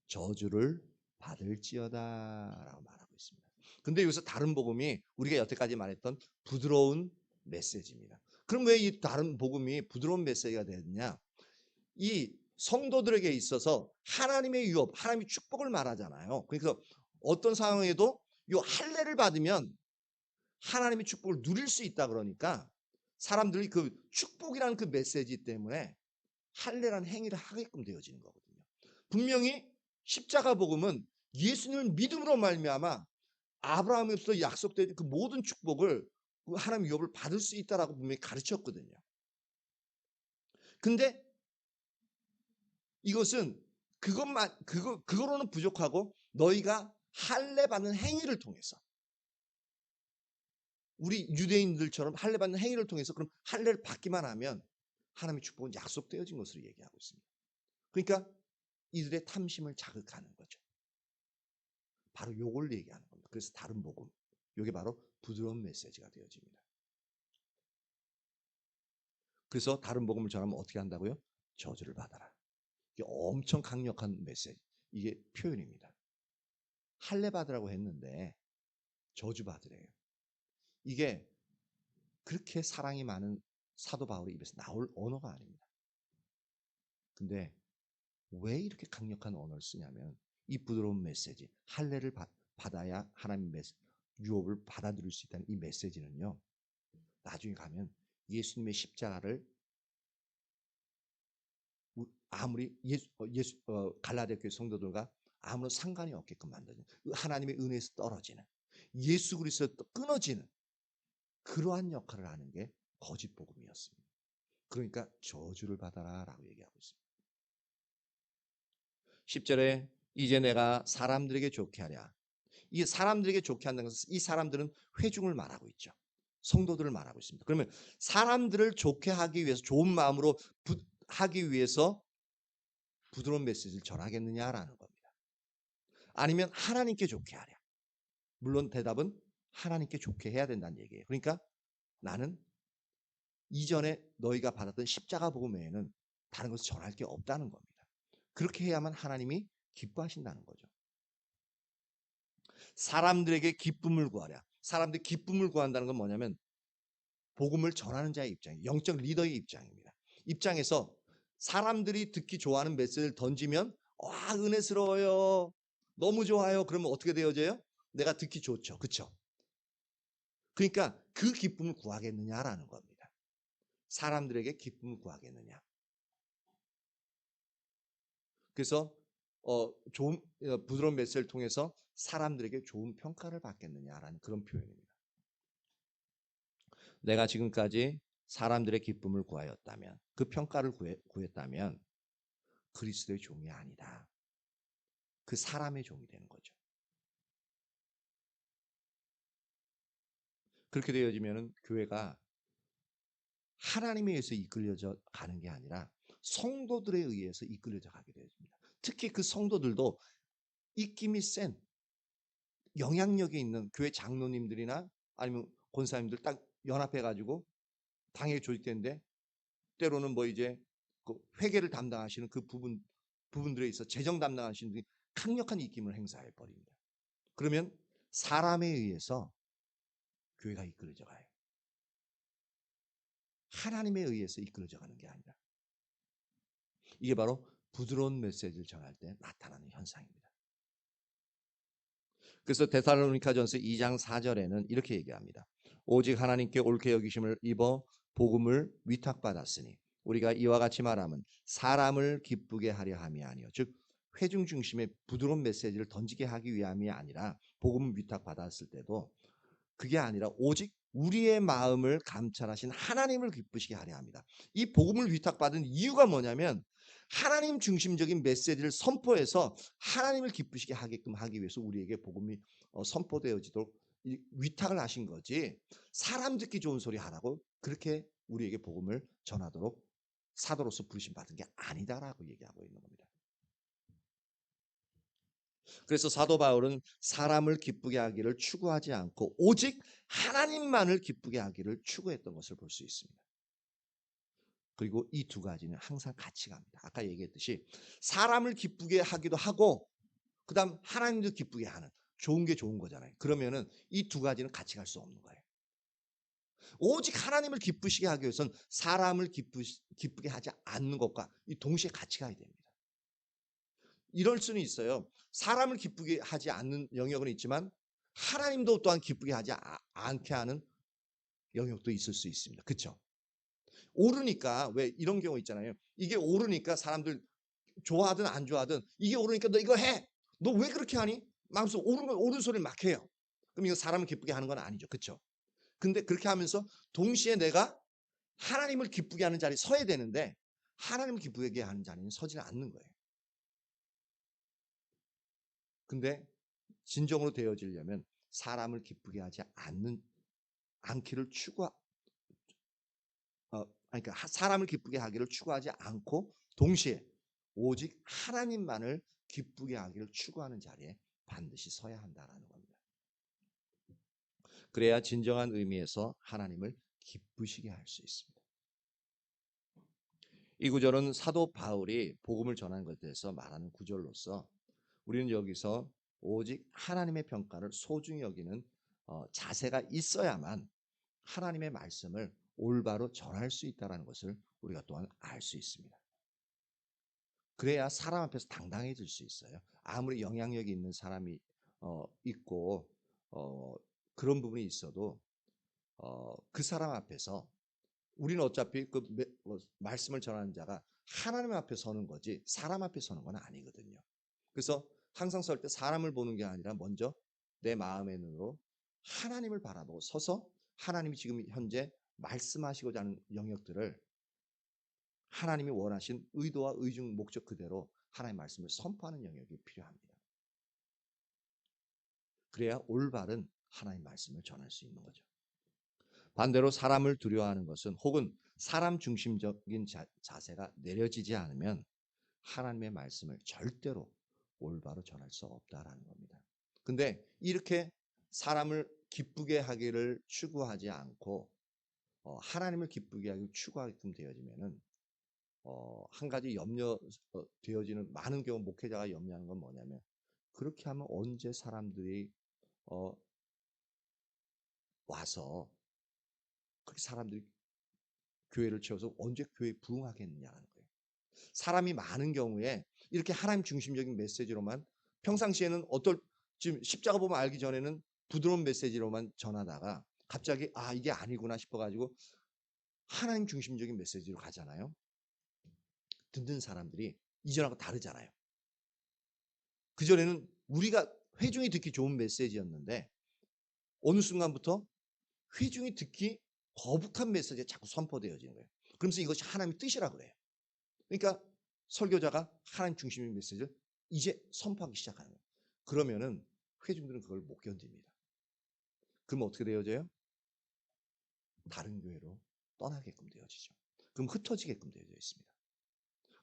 저주를 받을지어다라고 말하고 있습니다. 근데 여기서 다른 복음이 우리가 여태까지 말했던 부드러운 메시지입니다. 그럼 왜 이 다른 복음이 부드러운 메시지가 되느냐? 이 성도들에게 있어서 하나님의 유업, 하나님의 축복을 말하잖아요. 그래서 어떤 상황에도 이 할례를 받으면 하나님의 축복을 누릴 수 있다 그러니까 사람들이 그 축복이라는 그 메시지 때문에 할례라는 행위를 하게끔 되어지는 거거든요. 분명히 십자가 복음은 예수님을 믿음으로 말미암아 아브라함으로부터 약속된 그 모든 축복을 하나님의 유업을 받을 수 있다라고 분명히 가르쳤거든요. 근데 이것은 그거로는 부족하고 너희가 할례 받는 행위를 통해서 우리 유대인들처럼 할례 받는 행위를 통해서 그럼 할례를 받기만 하면 하나님의 축복은 약속되어진 것으로 얘기하고 있습니다. 그러니까 이들의 탐심을 자극하는 거죠. 바로 요걸 얘기하는 겁니다. 그래서 다른 복음. 요게 바로 부드러운 메시지가 되어집니다. 그래서 다른 복음을 전하면 어떻게 한다고요? 저주를 받아라. 이게 엄청 강력한 메시지. 이게 표현입니다. 할례 받으라고 했는데 저주 받으래요. 이게 그렇게 사랑이 많은 사도 바울의 입에서 나올 언어가 아닙니다. 근데 왜 이렇게 강력한 언어를 쓰냐면 이 부드러운 메시지, 할례를 받아야 하나님 유업을 받아들일 수 있다는 이 메시지는요. 나중에 가면 예수님의 십자가를 아무리 갈라디아 교회 성도들과 아무런 상관이 없게끔 만드는 하나님의 은혜에서 떨어지는 예수 그리스도에서 끊어지는 그러한 역할을 하는 게 거짓 복음이었습니다. 그러니까 저주를 받아라라고 얘기하고 있습니다. 10절에 이제 내가 사람들에게 좋게 하랴. 이 사람들에게 좋게 한다는 것은 이 사람들은 회중을 말하고 있죠. 성도들을 말하고 있습니다. 그러면 사람들을 좋게 하기 위해서 좋은 마음으로 하기 위해서 부드러운 메시지를 전하겠느냐라는 겁니다. 아니면 하나님께 좋게 하랴. 물론 대답은 하나님께 좋게 해야 된다는 얘기예요. 그러니까 나는 이전에 너희가 받았던 십자가 복음 외에는 다른 것을 전할 게 없다는 겁니다. 그렇게 해야만 하나님이 기뻐하신다는 거죠. 사람들에게 기쁨을 구하랴. 사람들이 기쁨을 구한다는 건 뭐냐면 복음을 전하는 자의 입장이에요. 영적 리더의 입장입니다. 입장에서 사람들이 듣기 좋아하는 메시지를 던지면 와 은혜스러워요. 너무 좋아요. 그러면 어떻게 되어져요? 내가 듣기 좋죠. 그렇죠? 그러니까 그 기쁨을 구하겠느냐라는 겁니다. 사람들에게 기쁨을 구하겠느냐. 그래서 좋은 부드러운 메시지를 통해서 사람들에게 좋은 평가를 받겠느냐라는 그런 표현입니다. 내가 지금까지 사람들의 기쁨을 구하였다면 그 평가를 구했다면 그리스도의 종이 아니다. 그 사람의 종이 되는 거죠. 그렇게 되어지면 교회가 하나님에 의해서 이끌려져 가는 게 아니라 성도들에 의해서 이끌려져 가게 되어집니다. 특히 그 성도들도 입김이 센 영향력이 있는 교회 장로님들이나 아니면 권사님들 딱 연합해가지고 당에 조직되는데 때로는 뭐 이제 그 회계를 담당하시는 그 부분들에 있어 재정 담당하시는 분이 강력한 입김을 행사해 버립니다. 그러면 사람에 의해서 교회가 이끌어져 가요. 하나님에 의해서 이끌어져 가는 게 아니라. 이게 바로 부드러운 메시지를 전할 때 나타나는 현상입니다. 그래서 데살로니가전서 2장 4절에는 이렇게 얘기합니다. 오직 하나님께 옳게 여기심을 입어 복음을 위탁받았으니 우리가 이와 같이 말하면 사람을 기쁘게 하려 함이 아니요 즉 회중 중심의 부드러운 메시지를 던지게 하기 위함이 아니라 복음을 위탁받았을 때도 그게 아니라 오직 우리의 마음을 감찰하신 하나님을 기쁘시게 하려 합니다. 이 복음을 위탁받은 이유가 뭐냐면 하나님 중심적인 메시지를 선포해서 하나님을 기쁘시게 하게끔 하기 위해서 우리에게 복음이 선포되어지도록 위탁을 하신 거지, 사람 듣기 좋은 소리 하라고 그렇게 우리에게 복음을 전하도록 사도로서 부르심 받은 게 아니다라고 얘기하고 있는 겁니다. 그래서 사도 바울은 사람을 기쁘게 하기를 추구하지 않고 오직 하나님만을 기쁘게 하기를 추구했던 것을 볼 수 있습니다. 그리고 이 두 가지는 항상 같이 갑니다. 아까 얘기했듯이 사람을 기쁘게 하기도 하고 그다음 하나님도 기쁘게 하는, 좋은 게 좋은 거잖아요. 그러면은 이 두 가지는 같이 갈 수 없는 거예요. 오직 하나님을 기쁘시게 하기 위해서는 사람을 기쁘게 하지 않는 것과 이 동시에 같이 가야 됩니다. 이럴 수는 있어요. 사람을 기쁘게 하지 않는 영역은 있지만 하나님도 또한 기쁘게 하지 않게 하는 영역도 있을 수 있습니다. 그렇죠? 오르니까 왜 이런 경우 있잖아요. 이게 오르니까 사람들 좋아하든 안 좋아하든 이게 오르니까 너 이거 해. 너 왜 그렇게 하니? 마음속 옳은 소리를 막 해요. 그럼 이거 사람을 기쁘게 하는 건 아니죠. 그렇죠? 근데 그렇게 하면서 동시에 내가 하나님을 기쁘게 하는 자리에 서야 되는데 하나님을 기쁘게 하는 자리는 서지는 않는 거예요. 근데 진정으로 되어지려면 사람을 기쁘게 하지 않기를 그러니까 사람을 기쁘게 하기를 추구하지 않고 동시에 오직 하나님만을 기쁘게 하기를 추구하는 자리에 반드시 서야 한다라는 겁니다. 그래야 진정한 의미에서 하나님을 기쁘시게 할 수 있습니다. 이 구절은 사도 바울이 복음을 전하는 것에 대해서 말하는 구절로서 우리는 여기서 오직 하나님의 평가를 소중히 여기는 자세가 있어야만 하나님의 말씀을 올바로 전할 수 있다는 것을 우리가 또한 알 수 있습니다. 그래야 사람 앞에서 당당해질 수 있어요. 아무리 영향력이 있는 사람이 있고 그런 부분이 있어도 그 사람 앞에서 우리는 어차피 말씀을 전하는 자가 하나님 앞에 서는 거지 사람 앞에 서는 건 아니거든요. 그래서 항상 설 때 사람을 보는 게 아니라 먼저 내 마음의 눈으로 하나님을 바라보고 서서 하나님이 지금 현재 말씀하시고자 하는 영역들을 하나님이 원하신 의도와 의중 목적 그대로 하나님의 말씀을 선포하는 영역이 필요합니다. 그래야 올바른 하나님의 말씀을 전할 수 있는 거죠. 반대로 사람을 두려워하는 것은 혹은 사람 중심적인 자세가 내려지지 않으면 하나님의 말씀을 절대로 올바로 전할 수 없다라는 겁니다. 근데 이렇게 사람을 기쁘게 하기를 추구하지 않고 하나님을 기쁘게 하기를 추구하게끔 되어지면은 한 가지 되어지는 많은 경우 목회자가 염려하는 건 뭐냐면 그렇게 하면 언제 사람들이 와서 그렇게 사람들이 교회를 채워서 언제 교회에 부응하겠느냐는 거예요. 사람이 많은 경우에 이렇게 하나님 중심적인 메시지로만 평상시에는 지금 십자가 보면 알기 전에는 부드러운 메시지로만 전하다가 갑자기 이게 아니구나 싶어가지고 하나님 중심적인 메시지로 가잖아요. 듣는 사람들이 이전하고 다르잖아요. 그전에는 우리가 회중이 듣기 좋은 메시지였는데 어느 순간부터 회중이 듣기 거북한 메시지가 자꾸 선포되어지는 거예요. 그러면서 이것이 하나님의 뜻이라 그래요. 그러니까 설교자가 하나님 중심의 메시지를 이제 선포하기 시작하는 거예요. 그러면은 회중들은 그걸 못 견딥니다. 그럼 어떻게 되어져요? 다른 교회로 떠나게끔 되어지죠. 그럼 흩어지게끔 되어져 있습니다.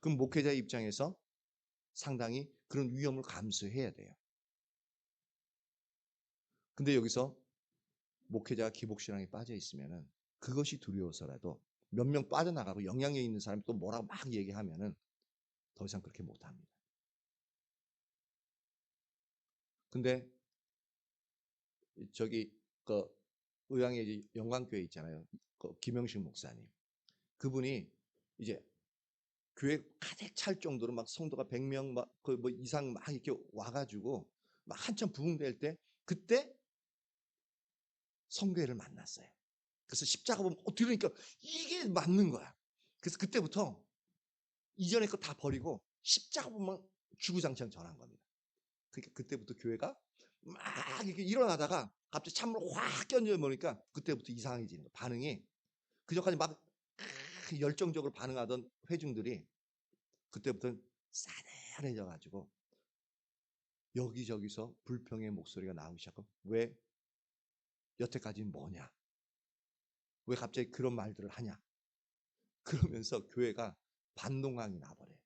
그럼 목회자의 입장에서 상당히 그런 위험을 감수해야 돼요. 근데 여기서 목회자가 기복신앙에 빠져 있으면은 그것이 두려워서라도 몇 명 빠져나가고 영향력 있는 사람이 또 뭐라고 막 얘기하면은 더 이상 그렇게 못합니다. 근데 저기 그 의왕에 영광교회 있잖아요. 그 김영식 목사님. 그분이 이제 교회 가득 찰 정도로 막 성도가 100명 막 그 뭐 이상 막 이렇게 와가지고 막 한참 부흥될 때 그때 성교회를 만났어요. 그래서 십자가 보면 들으니까 이게 맞는 거야. 그래서 그때부터 이전에 거 다 버리고 십자가 보면 주구장창 전한 겁니다. 그러니까 그때부터 교회가 막 이렇게 일어나다가 갑자기 찬물 확 견뎌버리니까 그때부터 이상해지는 거야. 반응이 그전까지 막 열정적으로 반응하던 회중들이 그때부터는 싸늘해져가지고 여기저기서 불평의 목소리가 나오기 시작하고 왜 여태까지는 뭐냐? 왜 갑자기 그런 말들을 하냐? 그러면서 교회가 반동강이 나버려요.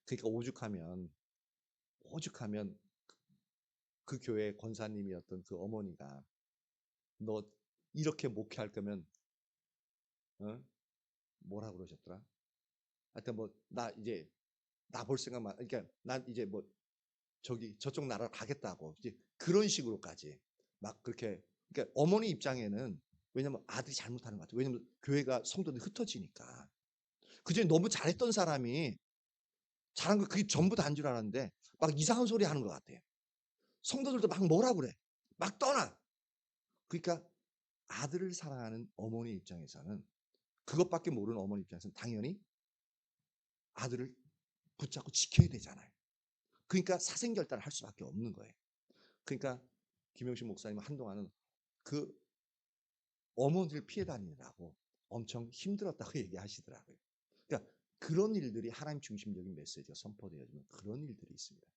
그러니까 오죽하면 그 교회 권사님이었던 그 어머니가 너 이렇게 목회할 거면 뭐라 그러셨더라? 하여튼 뭐 나 이제 나 볼 생각만 그러니까 난 이제 뭐 저기 저쪽 나라로 가겠다고 이제 그런 식으로까지 막 그렇게 그러니까 어머니 입장에는 왜냐면 아들이 잘못하는 것 같아요. 왜냐면 교회가 성도들이 흩어지니까 그전에 너무 잘했던 사람이 잘한 거 그게 전부 다인 줄 알았는데 막 이상한 소리 하는 것 같아요. 성도들도 막 뭐라 그래. 막 떠나. 그러니까 아들을 사랑하는 어머니 입장에서는 그것밖에 모르는 어머니 입장에서는 당연히 아들을 붙잡고 지켜야 되잖아요. 그러니까 사생결단을 할 수밖에 없는 거예요. 그러니까 김영식 목사님은 한동안은 그 어머니를 피해 다니느라고 엄청 힘들었다고 얘기하시더라고요. 그러니까 그런 일들이 하나님 중심적인 메시지가 선포되어지면 그런 일들이 있습니다.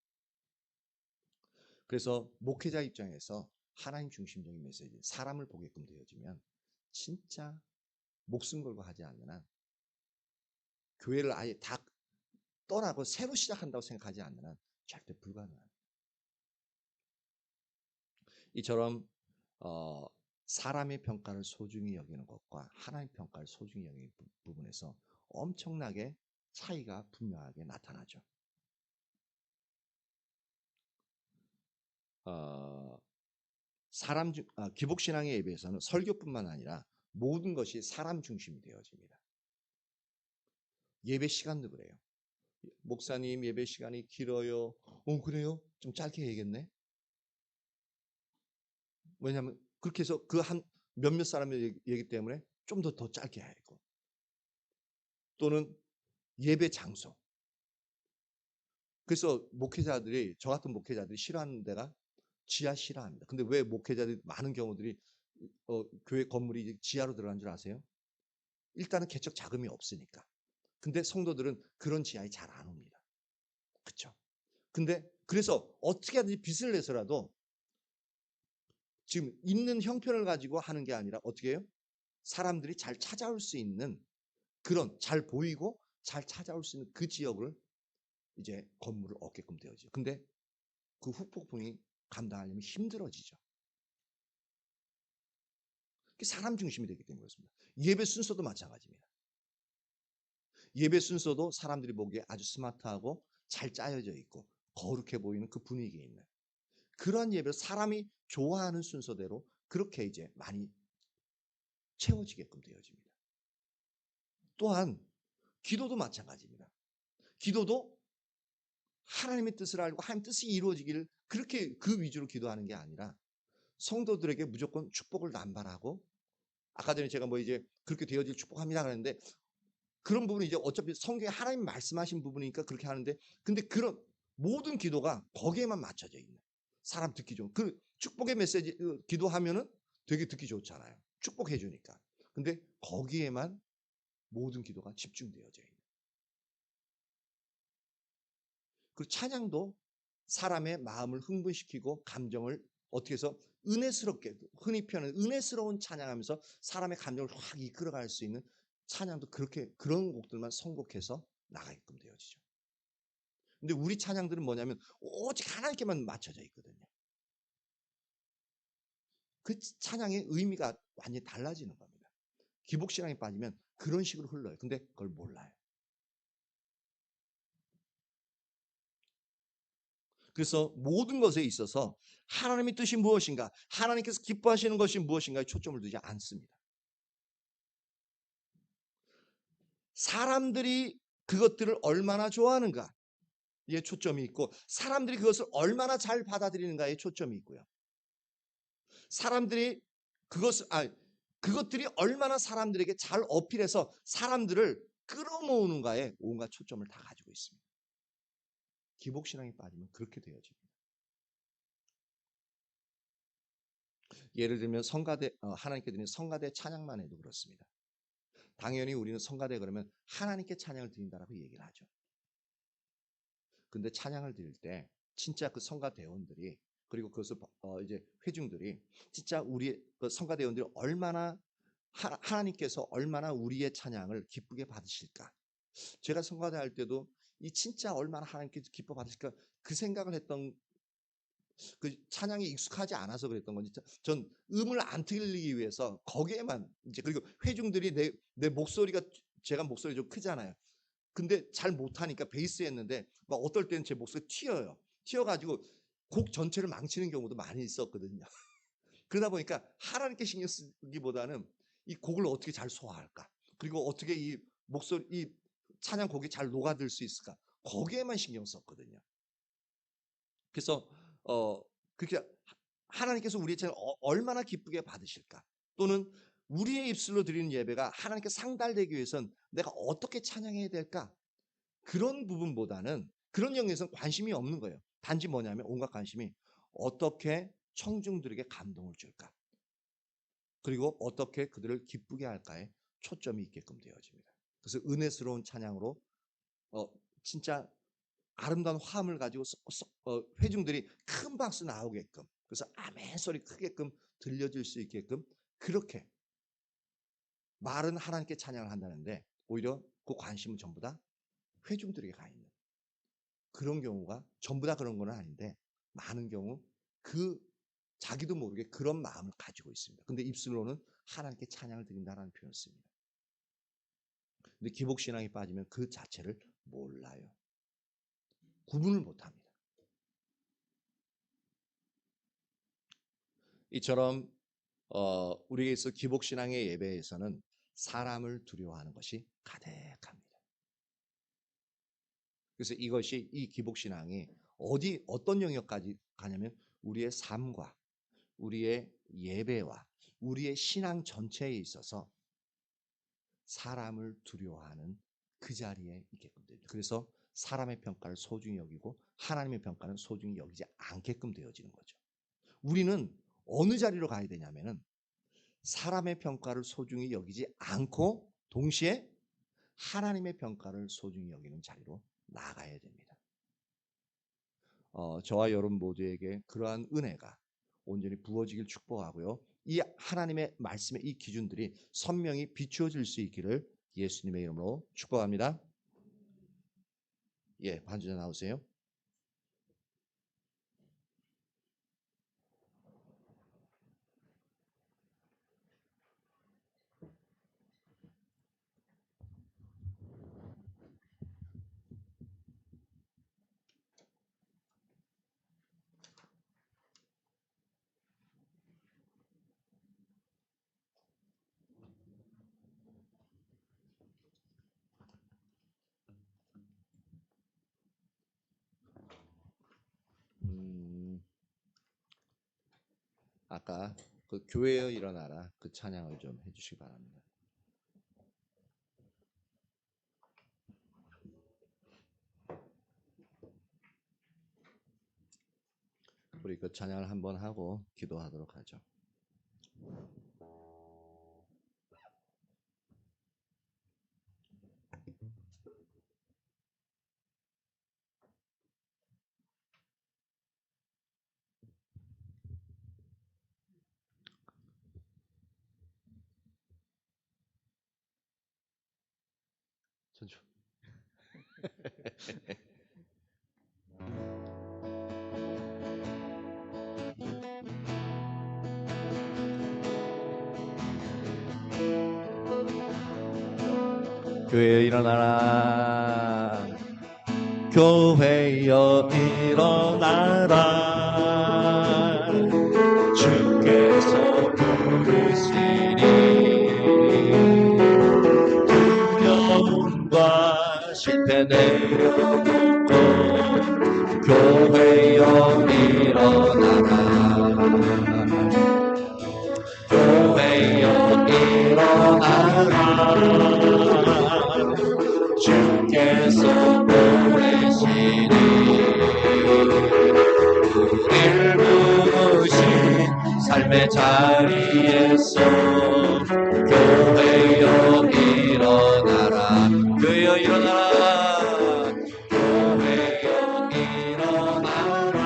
그래서 목회자 입장에서 하나님 중심적인 메시지, 사람을 보게끔 되어지면 진짜 목숨 걸고 하지 않는 한 교회를 아예 다 떠나고 새로 시작한다고 생각하지 않는 한 절대 불가능합니다. 이처럼 사람의 평가를 소중히 여기는 것과 하나님의 평가를 소중히 여기는 부분에서 엄청나게 차이가 분명하게 나타나죠. 기복신앙의 예배에서는 설교뿐만 아니라 모든 것이 사람 중심이 되어집니다. 예배 시간도 그래요. 목사님 예배 시간이 길어요. 그래요? 좀 짧게 얘기했네. 왜냐하면 그렇게 해서 그 한 몇몇 사람의 얘기 때문에 좀 더 짧게 하고 또는 예배 장소. 그래서 목회자들이 저 같은 목회자들이 싫어하는 데가 지하 싫어합니다. 근데 왜 목회자들이 많은 경우들이 교회 건물이 지하로 들어간 줄 아세요? 일단은 개척 자금이 없으니까. 근데 성도들은 그런 지하에 잘 안 옵니다. 그렇죠? 근데 그래서 어떻게 하든지 빚을 내서라도 지금 있는 형편을 가지고 하는 게 아니라 어떻게 해요? 사람들이 잘 찾아올 수 있는 그런 잘 보이고 잘 찾아올 수 있는 그 지역을 이제 건물을 얻게끔 되어지죠. 근데 그 후폭풍이 감당하려면 힘들어지죠. 사람 중심이 되기 때문에 그렇습니다. 예배 순서도 마찬가지입니다. 예배 순서도 사람들이 보기에 아주 스마트하고 잘 짜여져 있고 거룩해 보이는 그 분위기에 있는 그러한 예배를 사람이 좋아하는 순서대로 그렇게 이제 많이 채워지게끔 되어집니다. 또한 기도도 마찬가지입니다. 기도도 하나님의 뜻을 알고 하나님 뜻이 이루어지기를 그렇게 그 위주로 기도하는 게 아니라 성도들에게 무조건 축복을 남발하고 아까 전에 제가 뭐 이제 그렇게 되어질 축복합니다 그랬는데 그런 부분이 이제 어차피 성경에 하나님 말씀하신 부분이니까 그렇게 하는데 근데 그런 모든 기도가 거기에만 맞춰져 있는 사람 듣기 좋은 그 축복의 메시지 기도하면은 되게 듣기 좋잖아요. 축복해 주니까. 근데 거기에만 모든 기도가 집중되어져 있는. 그 찬양도 사람의 마음을 흥분시키고 감정을 어떻게 해서 은혜스럽게 흔히 표현하는 은혜스러운 찬양하면서 사람의 감정을 확 이끌어갈 수 있는 찬양도 그렇게 그런 곡들만 선곡해서 나가게끔 되어지죠. 근데 우리 찬양들은 뭐냐면 오직 하나님께만 맞춰져 있거든요. 그 찬양의 의미가 완전히 달라지는 겁니다. 기복신앙에 빠지면 그런 식으로 흘러요. 근데 그걸 몰라요. 그래서 모든 것에 있어서 하나님의 뜻이 무엇인가, 하나님께서 기뻐하시는 것이 무엇인가에 초점을 두지 않습니다. 사람들이 그것들을 얼마나 좋아하는가에 초점이 있고, 사람들이 그것을 얼마나 잘 받아들이는가에 초점이 있고요. 사람들이 그것들이 얼마나 사람들에게 잘 어필해서 사람들을 끌어모으는가에 온갖 초점을 다 가지고 있습니다. 기복신앙에 빠지면 그렇게 되어집니다. 예를 들면 하나님께 드리는 성가대 찬양만 해도 그렇습니다. 당연히 우리는 성가대 그러면 하나님께 찬양을 드린다라고 얘기를 하죠. 근데 찬양을 드릴 때 진짜 그 성가대원들이, 그리고 그것을 이제 회중들이 진짜 우리 그 성가대원들이 얼마나 하나님께서 얼마나 우리의 찬양을 기쁘게 받으실까? 제가 성가대 할 때도 이 진짜 얼마나 하나님께서 기뻐 받으실까 그 생각을 했던, 그 찬양이 익숙하지 않아서 그랬던 건지, 전 음을 안 틀리기 위해서 거기에만 이제, 그리고 회중들이 내 목소리가, 제가 목소리 좀 크잖아요. 근데 잘 못하니까 베이스 했는데 막 어떨 때는 제 목소리 튀어가지고 곡 전체를 망치는 경우도 많이 있었거든요. 그러다 보니까 하나님께 신경 쓰기보다는 이 곡을 어떻게 잘 소화할까, 그리고 어떻게 이 찬양 곡이 잘 녹아들 수 있을까, 거기에만 신경 썼거든요. 그래서 그렇게 하나님께서 우리의 찬양을 얼마나 기쁘게 받으실까, 또는 우리의 입술로 드리는 예배가 하나님께 상달되기 위해서는 내가 어떻게 찬양해야 될까, 그런 부분보다는 그런 영역에서는 관심이 없는 거예요. 단지 뭐냐면 온갖 관심이 어떻게 청중들에게 감동을 줄까, 그리고 어떻게 그들을 기쁘게 할까에 초점이 있게끔 되어집니다. 그래서 은혜스러운 찬양으로 진짜 아름다운 화음을 가지고 회중들이 큰 박수 나오게끔, 그래서 아멘 소리 크게끔 들려질 수 있게끔, 그렇게 말은 하나님께 찬양을 한다는데 오히려 그 관심은 전부 다 회중들에게 가 있는 그런 경우가, 전부 다 그런 건 아닌데 많은 경우 자기도 모르게 그런 마음을 가지고 있습니다. 근데 입술로는 하나님께 찬양을 드린다라는 표현을 씁니다. 근데 기복신앙에 빠지면 그 자체를 몰라요. 구분을 못합니다. 이처럼 우리에게서 기복신앙의 예배에서는 사람을 두려워하는 것이 가득합니다. 그래서 이것이, 이 기복신앙이 어떤 영역까지 가냐면 우리의 삶과 우리의 예배와 우리의 신앙 전체에 있어서 사람을 두려워하는 그 자리에 있게끔 됩니다. 그래서 사람의 평가를 소중히 여기고 하나님의 평가는 소중히 여기지 않게끔 되어지는 거죠. 우리는 어느 자리로 가야 되냐면은 사람의 평가를 소중히 여기지 않고 동시에 하나님의 평가를 소중히 여기는 자리로 나가야 됩니다. 저와 여러분 모두에게 그러한 은혜가 온전히 부어지길 축복하고요. 이 하나님의 말씀의 이 기준들이 선명히 비추어질 수 있기를 예수님의 이름으로 축복합니다. 예, 반주자 나오세요. 아까 그 교회여 일어나라 그 찬양을 좀 해주시기 바랍니다. 우리 그 찬양을 한번 하고 기도하도록 하죠. 전주. 교회여 일어나라. 교회여 일어나라. 주께서 부르시니 두려움과 실패 내려놓고 교회여 일어나라. 교회여 일어나라. 주께서 보내시니 우리를 부르신 삶의 자리에서 교회여 일어나라. 교회여 일어나라. 교회여 일어나라.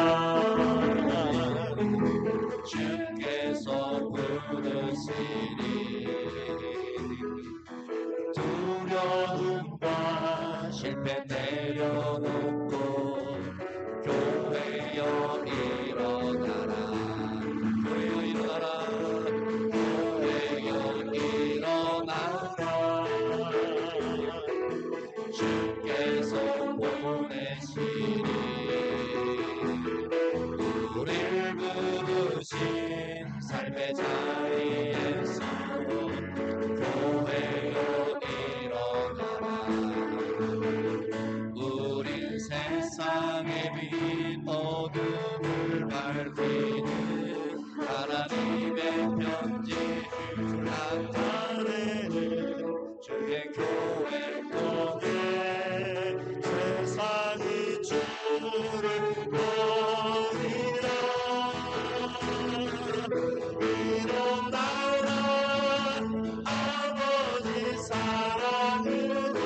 주께서 부르시니 두려움과 실패 내려놓고 교회여 일어나라. 교회여 일어나라. 교회여 일어나라. 주께서 보내시니 우리를 부르신 삶의 자리에서 교회여 일어나라. 우린 세상의 빛 어둠을 밝히는 하나님의 편지 나타내는 주의 교회를 통해 세상이 주를 보리라. 일어나라. 아버지 사랑으로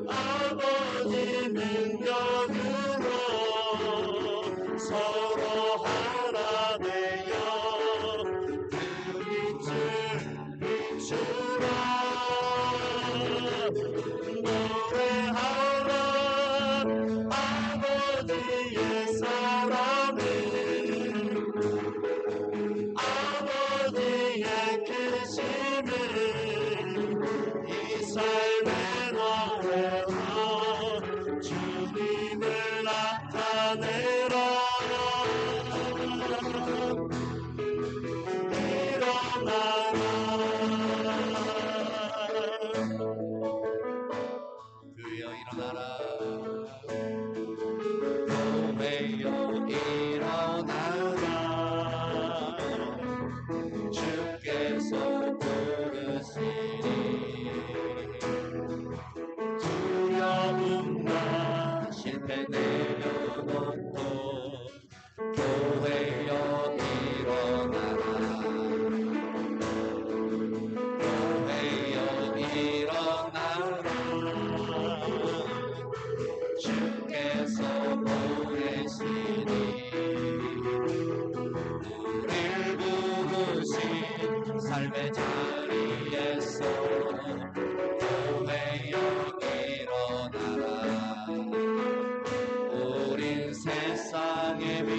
아버지 능력으로 서로 하나 되어 그 빛을 비추라. 노래하라. 아버지의 사랑을 아버지의 크심을 이 삶의 노래로 주님을 나타내라. 일어나라. 주여 일어나라. 교회여 일어나라. 주께서 부르시니 두려움과 실패 내려놓고 교회여 일어나라. 교회여 일어나라. 주께서 보내시니 우리를 부르신 삶의 자리에서 교회여 일어나라. 우린 세상의 빛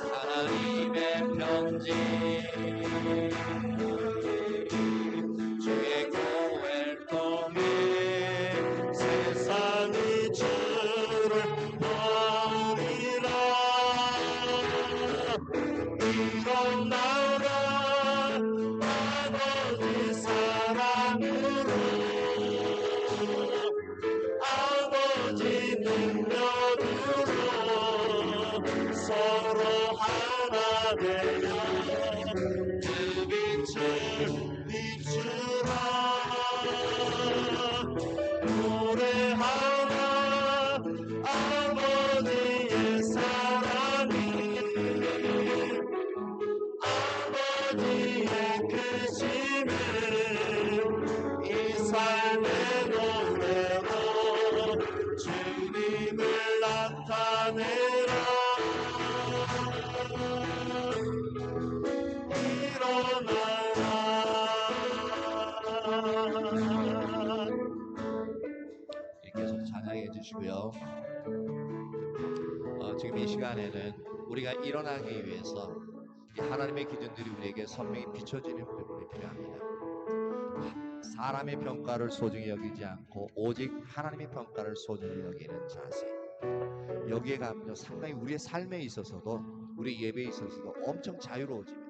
하나님의 편지 주의 교회를 통해 세상이 주를 보리라. 일어나라. 아버지 사랑으로 아버지 능력으로 서로 하나 되어 그 빛을 비추라. 노래하라. 아버지의 사랑이 아버지의 크심을 이 삶의 노래로 주님을 나타내라. 일어나라. 계속 찬양해 주시고요. 지금 이 시간에는 우리가 일어나기 위해서 이 하나님의 기준들이 우리에게 선명히 비춰지는 부분이 필요합니다. 사람의 평가를 소중히 여기지 않고 오직 하나님의 평가를 소중히 여기는 자세. 여기에 가면 상당히 우리의 삶에 있어서도, 우리 예배에 있어서도 엄청 자유로워집니다.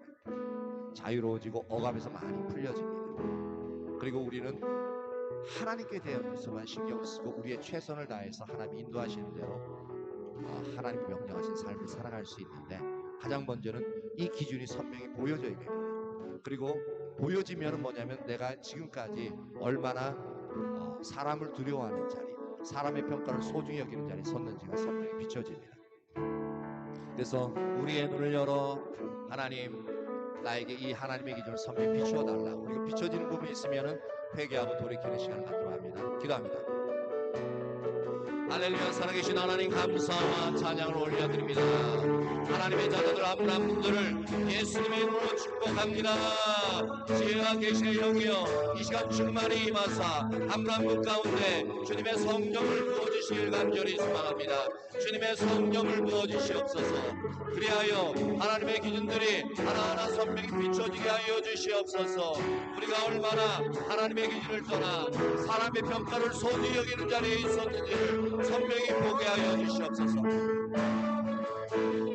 자유로워지고 억압에서 많이 풀려집니다. 그리고 우리는 하나님께 대해서만 신경 쓰고 우리의 최선을 다해서 하나님 인도하시는 대로 하나님 명령하신 삶을 살아갈 수 있는데, 가장 먼저는 이 기준이 선명히 보여져야 됩니다. 그리고 보여지면 뭐냐면 내가 지금까지 얼마나 사람을 두려워하는 자리, 사람의 평가를 소중히 여기는 자리에 섰는지가 선명히 비춰집니다. 그래서 우리의 눈을 열어 하나님, 나에게 이 하나님의 기준을 선명히 비추어 달라고. 그리고 비춰지는 부분이 있으면 회개하고 돌이키는 시간을 갖도록 합니다. 기도합니다. 할렐루야. 살아계신 하나님, 감사와 찬양을 올려드립니다. 하나님의 자녀들 한 분 한 분들을 예수님의 이름으로 축복합니다. 지혜가 계시네 여기요, 이 시간 충만히 임하사 한 분 한 분 가운데 주님의 성령을 부어주시길 간절히 소망합니다. 주님의 성령을 부어주시옵소서. 그리하여 하나님의 기준들이 하나하나 선명히 비춰지게 하여 주시옵소서. 우리가 얼마나 하나님의 기준을 떠나 사람의 평가를 소중히 여기는 자리에 있었는지를 선명히 보게 하여 주시옵소서.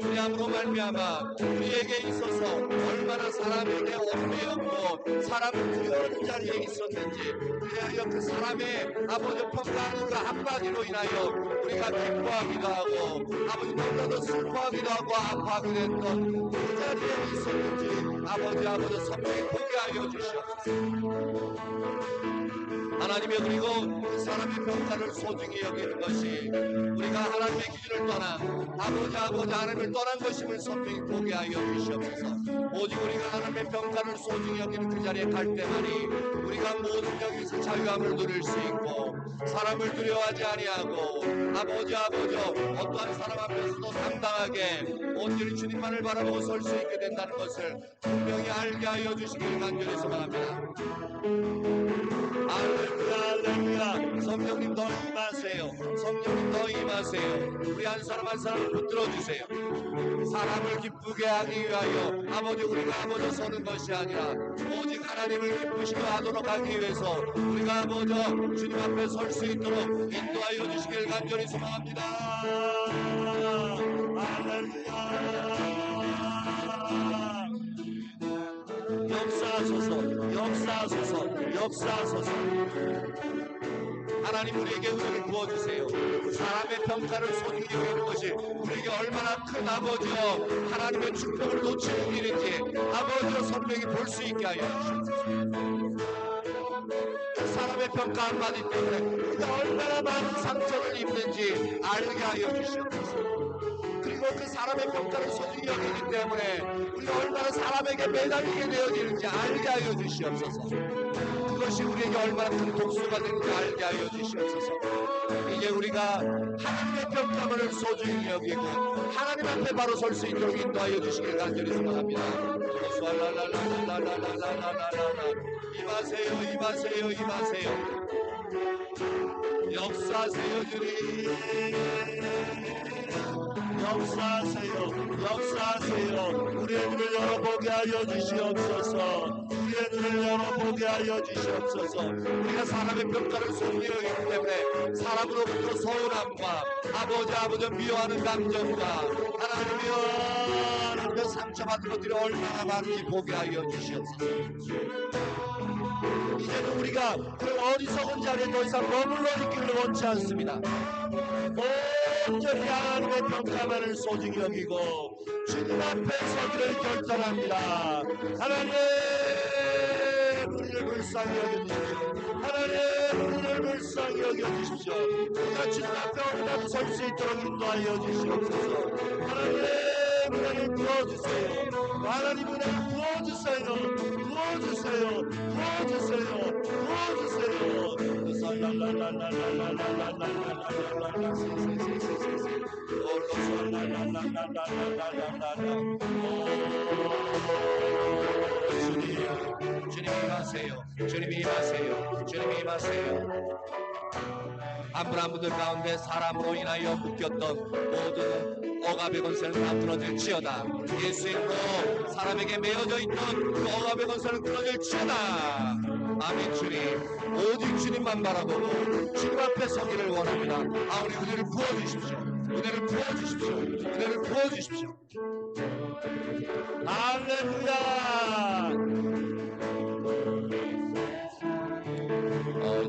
그리함으로 말미암아 우리에게 있어서 얼마나 사람에게 얽매였고 사람을 두려워하는 자리에 있었는지, 그리하여 그 사람의 아버지 평가하는 그 한마디로 인하여 우리가 기뻐하기도 하고 아버지 너무나도 슬퍼하기도 하고 아파하게 됐던 그 자리에 있었는지 아버지 선명히 보게 하여 주시옵소서. 하나님의, 그리고 그 사람의 평가를 소중히 여기는 것이 우리가 하나님의 기준을 떠나 아버지 하나님을 떠난 것임을 선명히 보게 하여 주시옵소서. 오직 우리가 하나님의 평가를 소중히 여기는 그 자리에 갈 때만이 우리가 모든 여기서 자유함을 누릴 수 있고 사람을 두려워하지 아니하고 아버지 어떠한 사람 앞에서도 당당하게 온전히 주님만을 바라보고 설 수 있게 된다는 것을 분명히 알게 하여 주시길 간절히 소망합니다. 할렐루야. 성령님 더 임하세요. 성령님 더 임하세요. 우리 한 사람 한 사람을 붙들어 주세요. 사람을 기쁘게 하기 위하여 우리가 서는 것이 아니라 오직 하나님을 기쁘시게 하도록 하기 위해서 우리가 주님 앞에 설 수 있도록 인도하여 주시길 간절히 소망합니다. 할렐루야. 역사하소서. 하나님, 우리에게 은혜를 부어주세요. 사람의 평가를 소중히 여기는 것이 우리에게 얼마나 큰 하나님의 축복을 놓치는 일인지 선명히 볼 수 있게 하여 주시옵소서. 사람의 평가 한마디 때문에 우리가 얼마나 많은 상처를 입는지 알게 하여 주시옵소서. 그리고 그 사람의 평가를 소중히 여기기 때문에 우리가 얼마나 사람에게 매달리게 되어지는지 알게 하여 주시옵소서. 그것이 우리에게 얼마나 큰 독소가 되는지 알게 하여 주시옵소서. 이제 우리가 하나님의 평가를 소중히 여기고 하나님 앞에 바로 설 수 있도록 인도하여 주시길 간절히 소망합니다. 임하세요. 역사하세요 주님. 역사하세요. 우리의 눈을 열어보게 하여 주시옵소서. 우리가 사람의 평가를 소중히 여기기 때문에 사람으로부터 서운함과 아버지 미워하는 감정과 하나님이여 그 상처받은 것들이 얼마나 많은지 보게 하여 주시옵소서. 이제는 우리가 그 어리석은 자리에 더 이상 머물러 있기를 원치 않습니다. 온전히 하나님의 평가만을 소중히 여기고 주님 앞에 서기를 결단합니다. 하나님, 우리를 불쌍히 여겨주십시오. 우리가 주님 앞에 어디라도 설 수 있도록 인도하여 주시옵소서. 하나님, 은혜를 부어주세요. 하나님, 은혜를 부어주세요. 주님이 임하세요. 한 분 한 분들 가운데 사람으로 인하여 묶였던 모든 억압의 권세는 다 끊어질지어다. 예수의 이름으로 사람에게 매어져 있던 그 억압의 권세는 끊어질지어다. 아멘. 주님, 오직 주님만 바라보고 주님 앞에 서기를 원합니다. 우리 은혜를 부어주십시오. 은혜를 부어주십시오. 은혜를 부어주십시오. 할렐루야.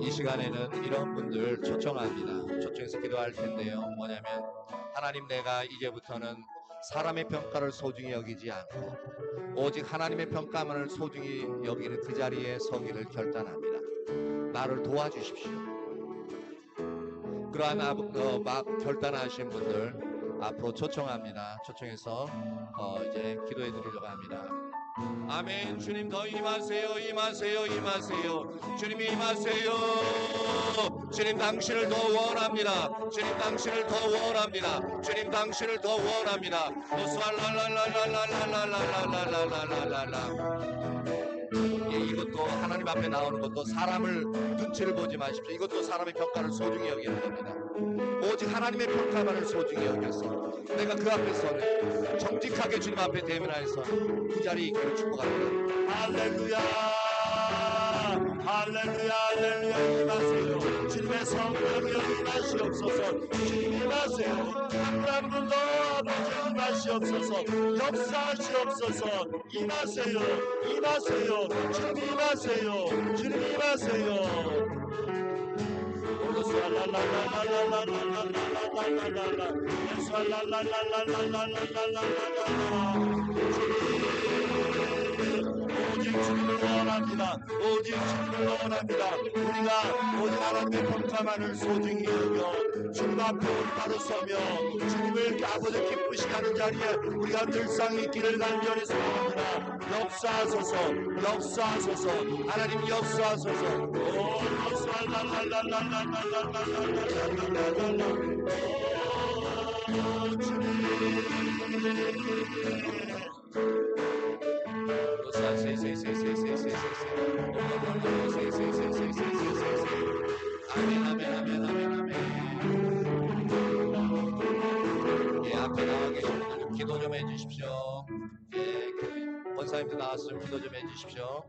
이 시간에는 이런 분들 초청합니다. 초청해서 기도할 텐데요. 뭐냐면, 하나님, 내가 이제부터는 사람의 평가를 소중히 여기지 않고 오직 하나님의 평가만을 소중히 여기는 그 자리에 서기를 결단합니다. 나를 도와주십시오. 그러한 결단하신 분들 앞으로 초청합니다. 초청해서 이제 기도해 드리려고 합니다. 아멘. 주님 더 임하세요. 임하세요. 임하세요. 주님 임하세요. 주님 당신을 더 원합니다. 주님 당신을 더 원합니다. 주님 당신을 더 원합니다. 이것도 하나님 앞에 나오는 것도 사람을 눈치를 보지 마십시오. 이것도 사람의 평가를 소중히 여기는 겁니다. 오직 하나님의 평가만을 소중히 여겨서 내가 그 앞에서 정직하게 주님 앞에 대면하여서 그 자리에 있기를 축복합니다. 할렐루야. 할렐루야. 할렐루야. 임하세요. 주님의 성령이 임하시옵소서. 주님 임하세요. 한 분도 아버지 임하시옵소서. 역사하시옵소서. 임하세요. 임하세요. 주님 임하세요. 주님 임하세요. 오직 주님을 원합니다. 오직 주님을 원합니다. 우리가 오직 하나님의 평가만을 소중히 여겨 주님 앞에 바로 서며 주님을 아버지 기쁘시게 하는 자리에 우리가 늘상 있기를 간절히 소원합니다. 역사하소서. 역사하소서. 하나님 역사하소서. 아멘. 아멘. 아멘. 아멘. 아멘. 예, 앞에 나와 계신 분들 기도 좀 해주십시오. 예, 권사님도 나왔으면 기도 좀 해주십시오.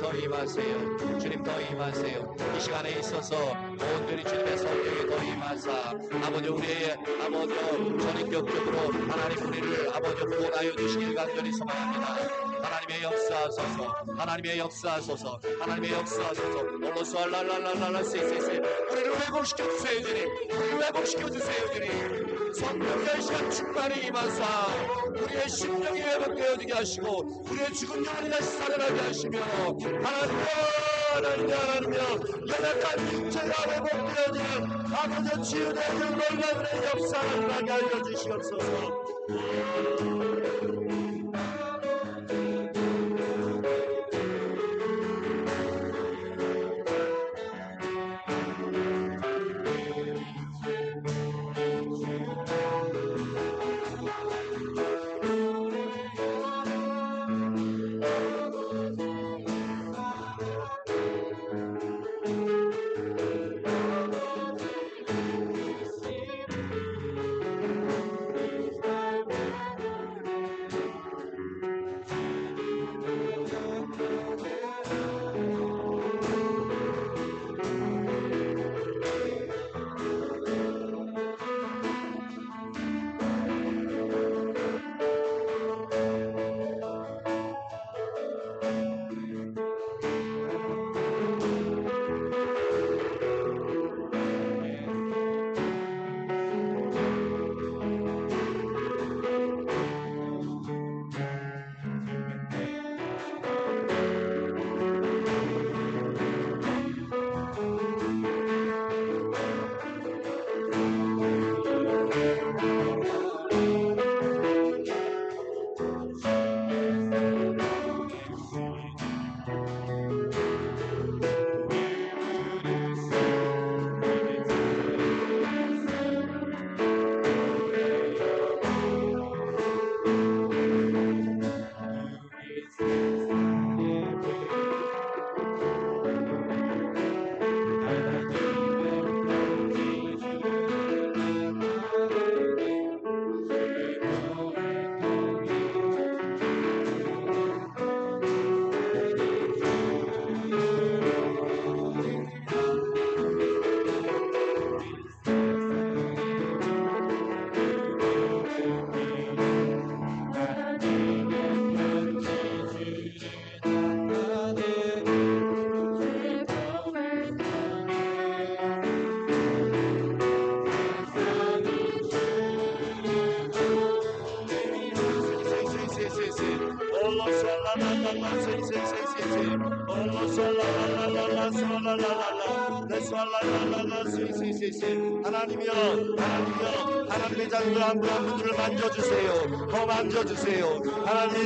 더 임하세요. 주님 더 임하세요. 이 시간에 있어서 온전히 주님의 성령이 더 임하사 아버지 우리의 아버지 전인격적으로 하나님 우리를 아버지 구원하여 주시길 간절히 소망합니다. 하나님의 역사하소서, 하나님의 역사하소서, 하나님의 역사하소서. 올로서 알랄랄랄랄라 세세세 우리를 회복시켜 주세요 주님. 우리를 회복시켜 주세요 주님. 성령의 시간 충만히 임하사 우리의 심령이 회복되어지게 하시고 우리의 죽은 영혼이 다시 살아나게 하시며 하나님이여 연약한 육체가 회복되어지는 아버지 치유되는 놀라운 역사를 나게 하여 주시옵소서. 하나님이여 하나님의 자녀들 한 분 한 분들을 만져주세요. 더 만져주세요. 하나님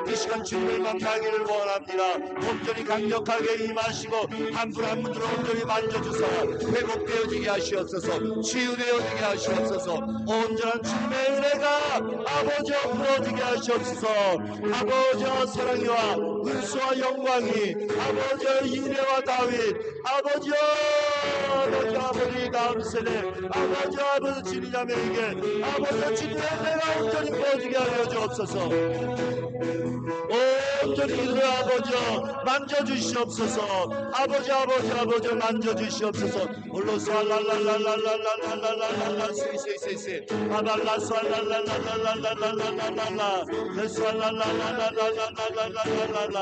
이 시간 주님을 만나기를 원합니다. 온전히 강력하게 임하시고 한 분 한 분들을 온전히 만져주사 회복되어지게 하시옵소서. 치유되어지게 하시옵소서. 온전한 주님의 은혜가 아버지여 부어지게 하시옵소서. 아버지여 사랑이와 은수와 영광이 아버지여 이레와 다윗 아버지여 아버지 다음 세대 아버지 진리자매에게 아버지 주님의 은혜가 온전히 부어지게 하여 주옵소서. 온전히 이들을 아버지여 만져주시옵소서. 아버지 만져주시옵소서. 올로서 알랄랄랄랄랄랄랄랄랄랄라 스이스이스이스 아발라서 알랄랄랄랄랄랄랄랄라 레서 알랄랄랄랄랄랄랄랄라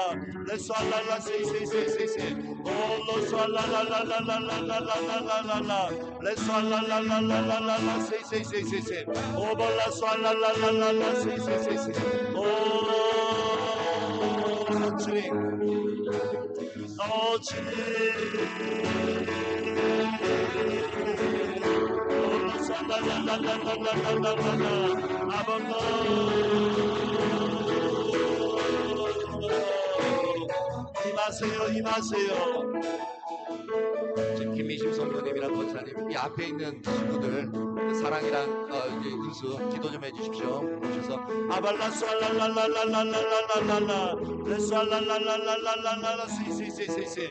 레서 알랄라 스이스이스이스 올로서 알랄랄랄랄랄랄랄랄라 레서 알랄랄랄랄랄랄라 스이스이스이스 오발라서 알랄랄랄랄라 스이스이스이스 주님, 주님, 임하세요. 지금 김미심 성도님이랑 권사님 이 앞에 있는 친구들 사랑이랑 이제 은수 기도 좀 해주십시오. 오셔서 아발라스 알랄랄랄랄랄랄랄랄라 레스 알랄랄랄랄랄랄라 스이스이스이스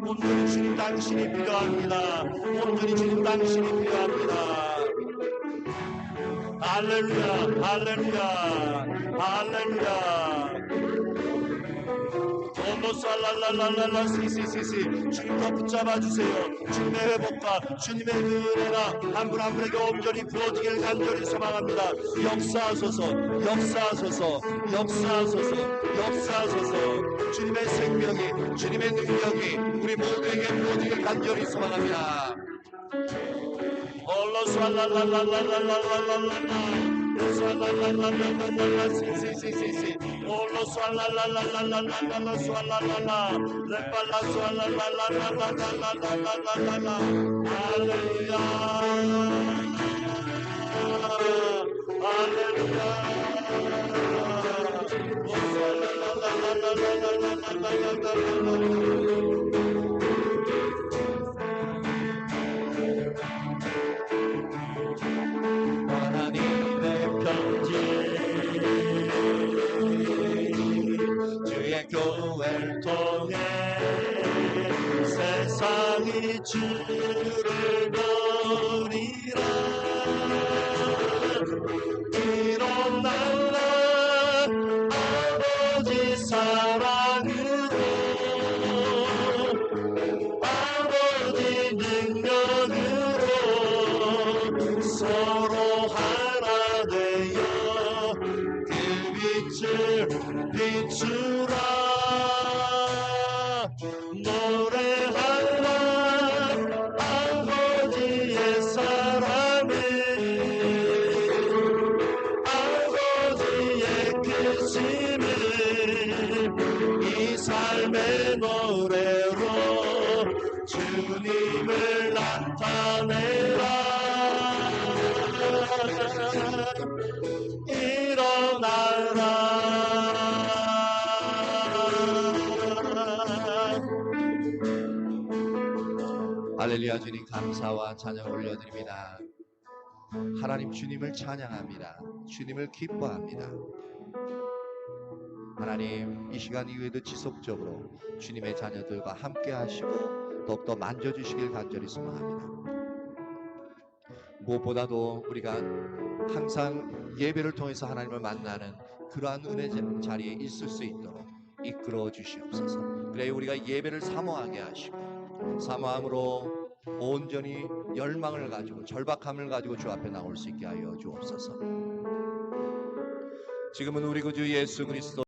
온전히 주님 당신이 필요합니다. 온전히 주님 당신이 필요합니다. 할렐루야, 할렐루야, 할렐루야. 오모살랄랄랄랄라 시시시시. 주님 더 붙잡아 주세요. 주님의 회복과 주님의 은혜가 한 분 한 분에게 온전히 부어지길 간절히 소망합니다. 역사하소서, 역사하소서, 역사하소서, 역사하소서. 주님의 생명이, 주님의 능력이 우리 모두에게 부어지길 간절히 소망합니다. 올로살랄랄랄랄랄랄랄랄라 살랄랄랄랄랄랄라 시시시시시. 올로 살랄랄랄랄랄랄라 살랄랄라 레빨라 살랄랄랄랄랄랄랄랄라. 할렐루야, 할렐루야. 오 살랄랄랄랄랄랄랄랄랄라. 하나님의 편지 주의 교회를 통해 세상이 주를 보리라. 일어나라 아버지 사랑으로 아버지 능력으로 서로 하나 되어 그 빛을 비추라. 노래하라 아버지의 사랑을 아버지의 크심을 이 삶의 노래로 주님을 나타내라. 일어나라. 할렐루야. 주님 감사와 찬양 올려드립니다. 하나님 주님을 찬양합니다. 주님을 기뻐합니다. 하나님 이 시간 이후에도 지속적으로 주님의 자녀들과 함께 하시고 더욱더 만져주시길 간절히 소망합니다. 무엇보다도 우리가 항상 예배를 통해서 하나님을 만나는 그러한 은혜 자리에 있을 수 있도록 이끌어 주시옵소서. 그래 우리가 예배를 사모하게 하시고 사모함으로 온전히 열망을 가지고 절박함을 가지고 주 앞에 나올 수 있게 하여 주옵소서. 지금은 우리 구주 예수 그리스도